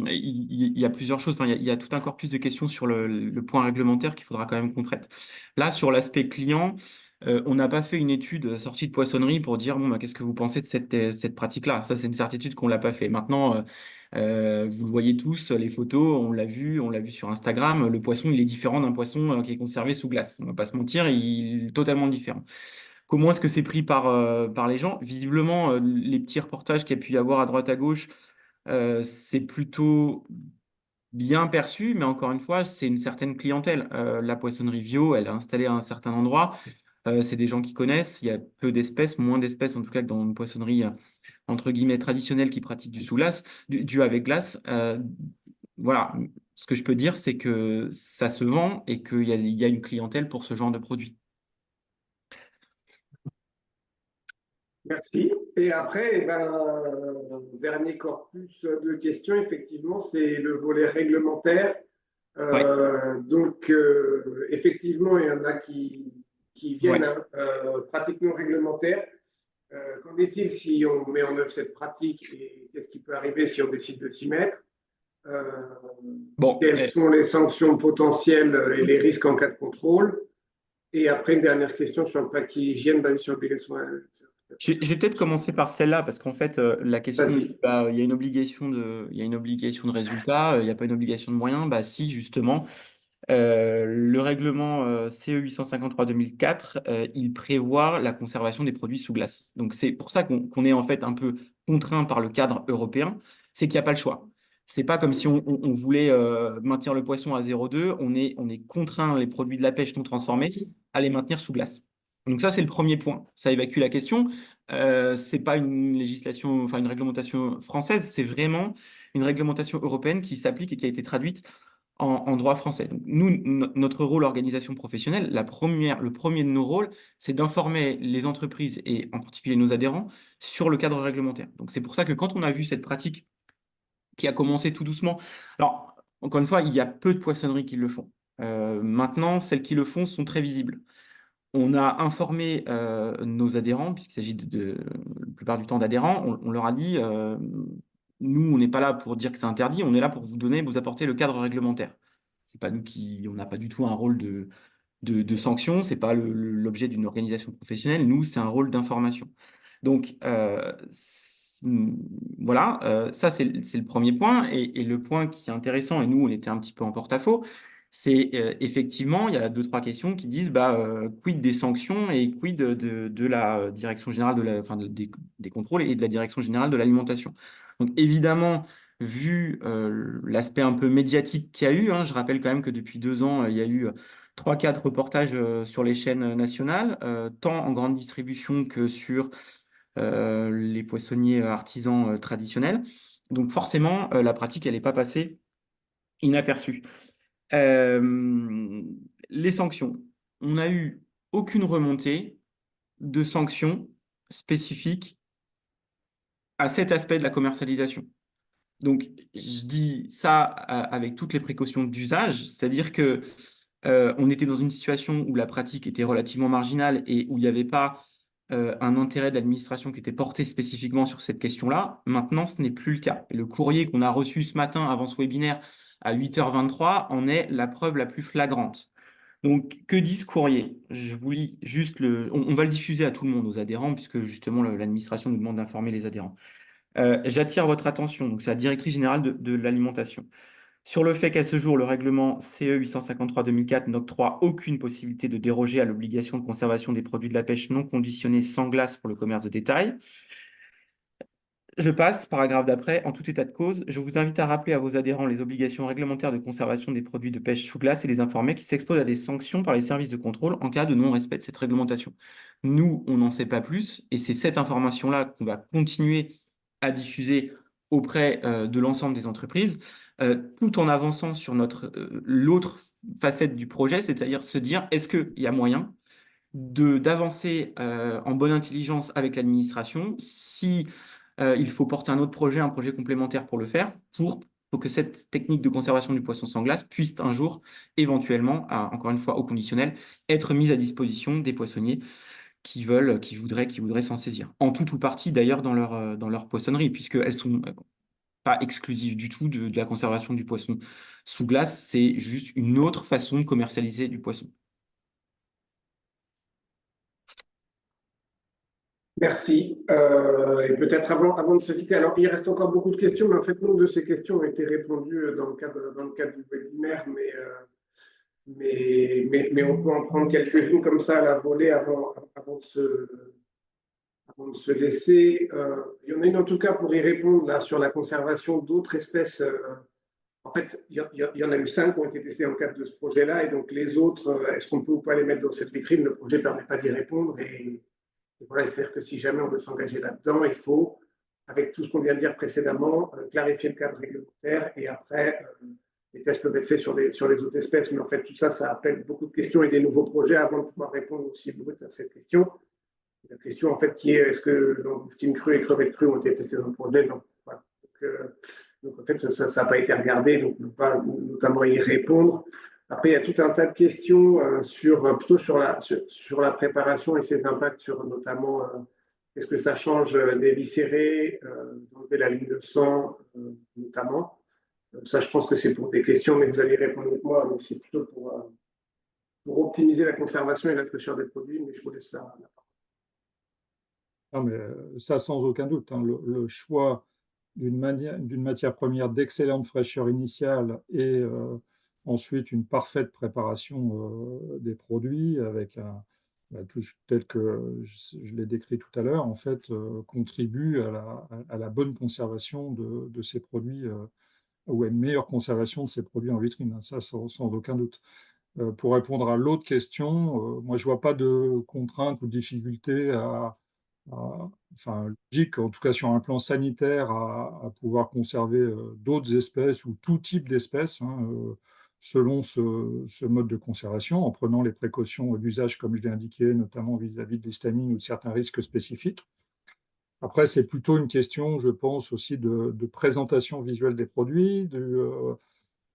Il y a plusieurs choses. Enfin, il y a tout encore plus de questions sur le point réglementaire qu'il faudra quand même qu'on traite. Là, sur l'aspect client, on n'a pas fait une étude sortie de poissonnerie pour dire, bon, bah, qu'est-ce que vous pensez de cette pratique-là? Ça, c'est une certitude qu'on l'a pas fait. Maintenant, vous le voyez tous, les photos, on l'a vu sur Instagram. Le poisson, il est différent d'un poisson qui est conservé sous glace. On va pas se mentir, il est totalement différent. Comment est-ce que c'est pris par les gens? Visiblement, les petits reportages qu'il y a pu y avoir à droite à gauche, c'est plutôt bien perçu, mais encore une fois, c'est une certaine clientèle. La poissonnerie Vio, elle est installée à un certain endroit. c'est des gens qui connaissent. Il y a peu d'espèces, moins d'espèces en tout cas que dans une poissonnerie entre guillemets traditionnelle qui pratique du sous glace, du avec glace. Voilà, ce que je peux dire, c'est que ça se vend et il y a une clientèle pour ce genre de produit. Merci. Et après, eh ben, dernier corpus de questions, effectivement, c'est le volet réglementaire. Ouais, Effectivement, il y en a qui viennent ouais. pratiquement réglementaires. Qu'en est-il si on met en œuvre cette pratique et qu'est-ce qui peut arriver si on décide de s'y mettre? Euh, Bon, Quelles sont les sanctions potentielles et les risques en cas de contrôle? Et après, une dernière question sur le paquet hygiène basé sur l'obligation. je vais peut-être commencer par celle-là parce qu'en fait, la question, Vas-y. bah, il y a une obligation il y a une obligation de résultat, il n'y a pas une obligation de moyens. Bah, si, justement, le règlement CE 853-2004, il prévoit la conservation des produits sous glace. Donc, c'est pour ça qu'on est en fait un peu contraint par le cadre européen, c'est qu'il n'y a pas le choix. C'est pas comme si on voulait maintenir le poisson à 0,2, on est contraint, les produits de la pêche non transformés, à les maintenir sous glace. Donc ça, c'est le premier point. Ça évacue la question. C'est pas une législation, enfin une réglementation française, c'est vraiment une réglementation européenne qui s'applique et qui a été traduite en droit français. Donc, nous, notre rôle organisation professionnelle, le premier de nos rôles, c'est d'informer les entreprises et en particulier nos adhérents sur le cadre réglementaire. Donc c'est pour ça que quand on a vu cette pratique qui a commencé tout doucement, alors encore une fois, il y a peu de poissonneries qui le font. Maintenant, celles qui le font sont très visibles. On a informé nos adhérents, puisqu'il s'agit la plupart du temps d'adhérents, on leur a dit, nous, on n'est pas là pour dire que c'est interdit, on est là pour vous apporter le cadre réglementaire. C'est pas nous on n'a pas du tout un rôle de sanction, c'est pas l'objet d'une organisation professionnelle, nous, c'est un rôle d'information. Donc, voilà, ça, c'est le premier point. Et le point qui est intéressant, et nous, on était un petit peu en porte-à-faux, c'est effectivement, il y a deux, trois questions qui disent bah, quid des sanctions et quid de la direction générale enfin, des contrôles et de la direction générale de l'alimentation. Donc évidemment, vu l'aspect un peu médiatique qu'il y a eu, hein, je rappelle quand même que depuis 2 ans, il y a eu 3, 4 reportages sur les chaînes nationales, tant en grande distribution que sur les poissonniers artisans traditionnels. Donc forcément, la pratique, elle n'est pas passée inaperçue. Euh, les sanctions. On n'a eu aucune remontée de sanctions spécifiques à cet aspect de la commercialisation. Donc, je dis ça avec toutes les précautions d'usage, c'est-à-dire que on était dans une situation où la pratique était relativement marginale et où il n'y avait pas un intérêt de l'administration qui était porté spécifiquement sur cette question-là. Maintenant, ce n'est plus le cas. Et le courrier qu'on a reçu ce matin avant ce webinaire à 8h23 en est la preuve la plus flagrante. Donc, que dit ce courrier? Je vous lis juste on va le diffuser à tout le monde, aux adhérents, puisque justement l'administration nous demande d'informer les adhérents. J'attire votre attention, donc c'est la directrice générale de l'alimentation, sur le fait qu'à ce jour, le règlement CE 853-2004 n'octroie aucune possibilité de déroger à l'obligation de conservation des produits de la pêche non conditionnés sans glace pour le commerce de détail. Je passe, paragraphe d'après, en tout état de cause, je vous invite à rappeler à vos adhérents les obligations réglementaires de conservation des produits de pêche sous glace et les informer qu'ils s'exposent à des sanctions par les services de contrôle en cas de non-respect de cette réglementation. Nous, on n'en sait pas plus et c'est cette information-là qu'on va continuer à diffuser auprès de l'ensemble des entreprises, tout en avançant sur l'autre facette du projet, c'est-à-dire se dire, est-ce qu'il y a moyen d'avancer en bonne intelligence avec l'administration si il faut porter un autre projet, un projet complémentaire pour le faire, pour que cette technique de conservation du poisson sans glace puisse un jour, éventuellement, encore une fois au conditionnel, être mise à disposition des poissonniers qui voudraient s'en saisir. En tout ou partie d'ailleurs dans leur poissonnerie, puisqu'elles sont pas exclusives du tout de la conservation du poisson sous glace, c'est juste une autre façon de commercialiser du poisson. Merci. Et peut-être avant de se quitter, alors il reste encore beaucoup de questions, mais en fait, nombre de ces questions ont été répondues dans le cadre du webinaire, mais on peut en prendre quelques-unes comme ça à la volée avant de se laisser. Il y en a une en tout cas pour y répondre là, sur la conservation d'autres espèces En fait, il y en a eu 5 qui ont été testés dans le cadre de ce projet-là, et donc les autres, est-ce qu'on peut ou pas les mettre dans cette vitrine? Le projet ne permet pas d'y répondre, et voilà, c'est-à-dire que si jamais on veut s'engager là-dedans, il faut, avec tout ce qu'on vient de dire précédemment, clarifier le cadre réglementaire, et après, les tests peuvent être faits sur les autres espèces, mais en fait, tout ça, ça appelle beaucoup de questions et des nouveaux projets avant de pouvoir répondre aussi brut à cette question. La question, en fait, qui est, est-ce que langoustine crue et crevette crue ont été testés dans le projet? Non. Voilà. Donc, en fait, ça n'a pas été regardé, donc on ne peut pas notamment y répondre. Après, il y a tout un tas de questions plutôt sur la préparation et ses impacts sur notamment est-ce que ça change des viscérés, d'enlever la ligne de sang notamment. Ça, je pense que c'est pour des questions, mais vous allez répondre avec moi, mais c'est plutôt pour optimiser la conservation et la fraîcheur des produits, mais je vous laisse là. Non, mais ça, sans aucun doute, hein, le choix d'une matière première d'excellente fraîcheur initiale et ensuite une parfaite préparation des produits avec tout tel que je l'ai décrit tout à l'heure, en fait, contribue à la bonne conservation de ces produits ou à une meilleure conservation de ces produits en vitrine, hein, ça, sans aucun doute. Pour répondre à l'autre question, moi, je ne vois pas de contraintes ou de difficultés enfin, logique, en tout cas sur un plan sanitaire, à pouvoir conserver d'autres espèces ou tout type d'espèces, hein, selon ce mode de conservation, en prenant les précautions d'usage, comme je l'ai indiqué, notamment vis-à-vis de l'histamine ou de certains risques spécifiques. Après, c'est plutôt une question, je pense, aussi de présentation visuelle des produits,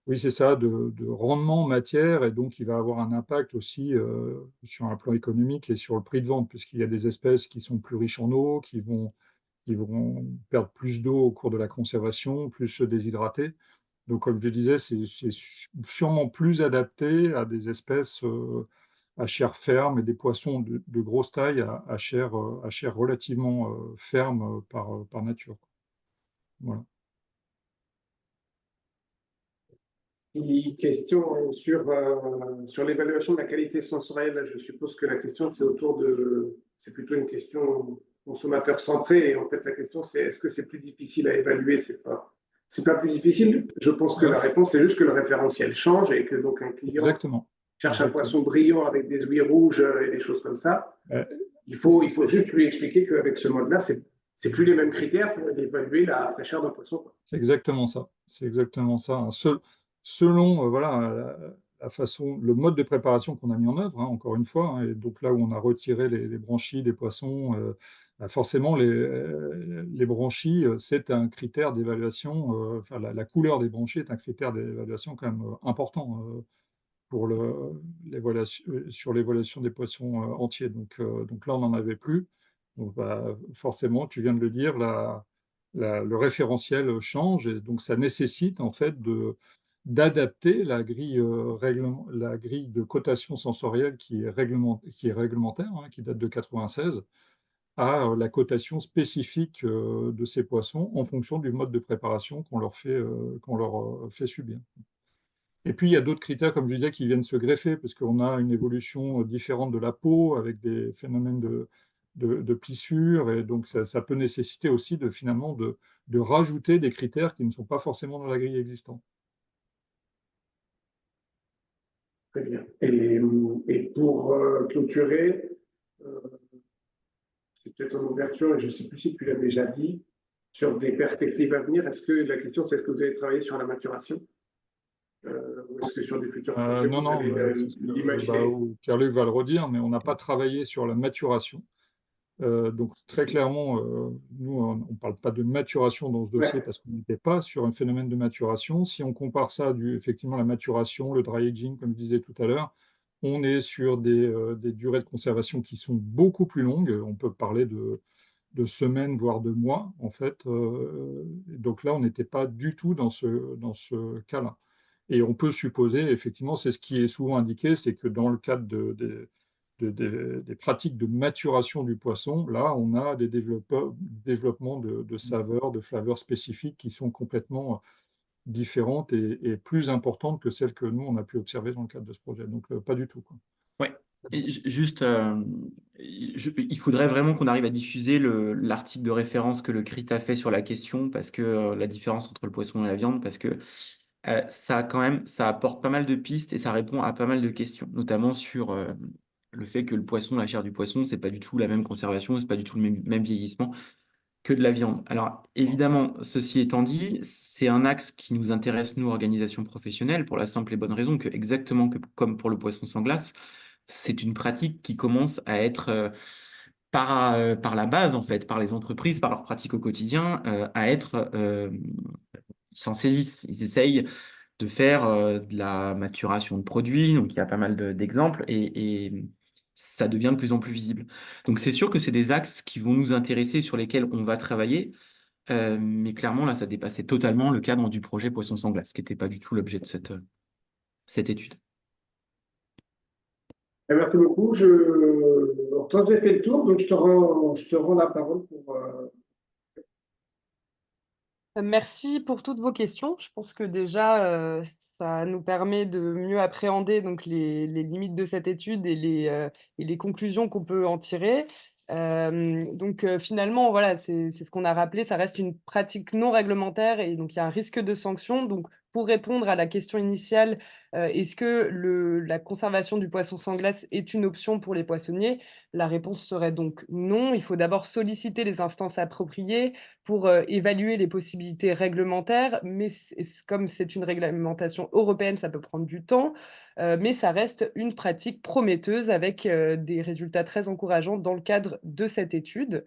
oui, c'est ça, de rendement en matière, et donc il va avoir un impact aussi sur un plan économique et sur le prix de vente, puisqu'il y a des espèces qui sont plus riches en eau, qui vont perdre plus d'eau au cours de la conservation, plus se déshydrater. Donc, comme je disais, c'est sûrement plus adapté à des espèces à chair ferme et des poissons de grosse taille à chair relativement ferme par nature. Voilà. Question sur l'évaluation de la qualité sensorielle. Je suppose que la question, c'est plutôt une question consommateur centrée. Et en fait, la question, c'est est-ce que c'est plus difficile à évaluer? C'est pas plus difficile. Je pense que la réponse, c'est juste que le référentiel change et que donc un client Exactement. cherche un poisson brillant avec des ouïes rouges et des choses comme ça. Il faut juste lui expliquer qu'avec ce mode-là, c'est plus les mêmes critères pour évaluer la fraîcheur d'un poisson. C'est exactement ça. C'est exactement ça. Selon voilà, la façon, le mode de préparation qu'on a mis en œuvre, hein, encore une fois, hein, et donc là où on a retiré les branchies des poissons, forcément les branchies, c'est un critère d'évaluation, enfin la couleur des branchies est un critère d'évaluation quand même important pour sur l'évaluation des poissons entiers. Donc là, on n'en avait plus. Donc forcément, tu viens de le dire, le référentiel change, et donc ça nécessite en fait d'adapter la grille de cotation sensorielle qui est réglementaire, hein, qui date de 96, à la cotation spécifique de ces poissons en fonction du mode de préparation qu'on leur fait subir. Et puis, il y a d'autres critères, comme je disais, qui viennent se greffer, parce qu'on a une évolution différente de la peau, avec des phénomènes de plissure, et donc ça peut nécessiter aussi finalement de rajouter des critères qui ne sont pas forcément dans la grille existante. Très bien. Et pour clôturer, c'est peut-être en ouverture, et je ne sais plus si tu l'as déjà dit, sur des perspectives à venir, la question c'est est-ce que vous allez travailler sur la maturation ou est-ce que sur des futurs projets, Non, vous allez l'imaginer? Pierre-Luc va le redire, mais on n'a pas travaillé sur la maturation. Donc très clairement, nous, on ne parle pas de maturation dans ce dossier parce qu'on n'était pas sur un phénomène de maturation. Si on compare ça, effectivement, la maturation, le dry aging, comme je disais tout à l'heure, on est sur des durées de conservation qui sont beaucoup plus longues. On peut parler de semaines, voire de mois, en fait. Donc là, on n'était pas du tout dans ce cas-là. Et on peut supposer, effectivement, c'est ce qui est souvent indiqué, c'est que dans le cadre des pratiques de maturation du poisson, là, on a des développements de saveurs, de flaveurs spécifiques qui sont complètement différentes et plus importantes que celles que nous, on a pu observer dans le cadre de ce projet. Donc, pas du tout, quoi. Ouais. Et juste, il faudrait vraiment qu'on arrive à diffuser l'article de référence que le CRIT a fait sur la question, parce que la différence entre le poisson et la viande, parce que ça apporte pas mal de pistes et ça répond à pas mal de questions, notamment sur le fait que le poisson, la chair du poisson, c'est pas du tout la même conservation, c'est pas du tout le même vieillissement que de la viande. Alors, évidemment, ceci étant dit, c'est un axe qui nous intéresse, nous, organisations professionnelles, pour la simple et bonne raison que, exactement comme pour le poisson sans glace, c'est une pratique qui commence à être, par la base, en fait, par les entreprises, par leur pratique au quotidien, à être, ils s'en saisissent, ils essayent de faire de la maturation de produits, donc il y a pas mal d'exemples, et ça devient de plus en plus visible. Donc c'est sûr que c'est des axes qui vont nous intéresser, sur lesquels on va travailler, mais clairement là, ça dépassait totalement le cadre du projet Poisson sans glace, qui n'était pas du tout l'objet de cette étude. Merci beaucoup. Toi, j'ai fait le tour, donc je te rends la parole pour. Merci pour toutes vos questions. Je pense que déjà, ça nous permet de mieux appréhender donc les limites de cette étude et les conclusions qu'on peut en tirer. Finalement, voilà, c'est ce qu'on a rappelé, ça reste une pratique non réglementaire et donc il y a un risque de sanction. Donc pour répondre à la question initiale, est-ce que la conservation du poisson sans glace est une option pour les poissonniers? La réponse serait donc non. Il faut d'abord solliciter les instances appropriées pour, évaluer les possibilités réglementaires, mais comme c'est une réglementation européenne, ça peut prendre du temps, mais ça reste une pratique prometteuse avec, des résultats très encourageants dans le cadre de cette étude.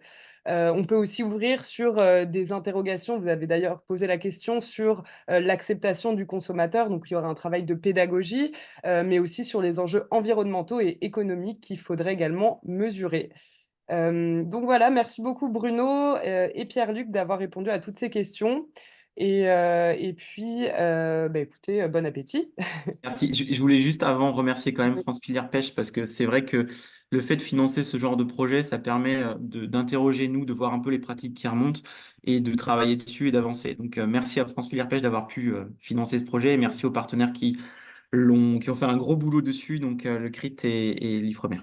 On peut aussi ouvrir sur, des interrogations, vous avez d'ailleurs posé la question sur, l'acceptation du consommateur, donc il y aura un travail de pédagogie, mais aussi sur les enjeux environnementaux et économiques qu'il faudrait également mesurer. Donc voilà, merci beaucoup Bruno, et Pierre-Luc d'avoir répondu à toutes ces questions et puis, écoutez, bon appétit. Merci. Je voulais juste avant remercier quand même France Filière Pêche, parce que c'est vrai que le fait de financer ce genre de projet, ça permet d'interroger nous, de voir un peu les pratiques qui remontent et de travailler dessus et d'avancer. Donc merci à France Filière Pêche d'avoir pu financer ce projet, et merci aux partenaires qui ont fait un gros boulot dessus, donc le CRIT et l'Ifremer.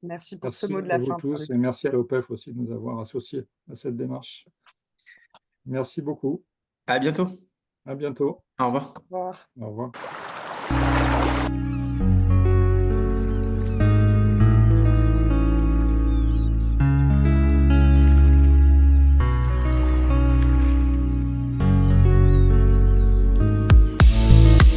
Merci pour ce Merci mot de à la vous fin, tous Pierre-Luc. et merci à l'OPEF aussi de nous avoir associés à cette démarche. Merci beaucoup. À bientôt. À bientôt. Au revoir. Au revoir. Au revoir.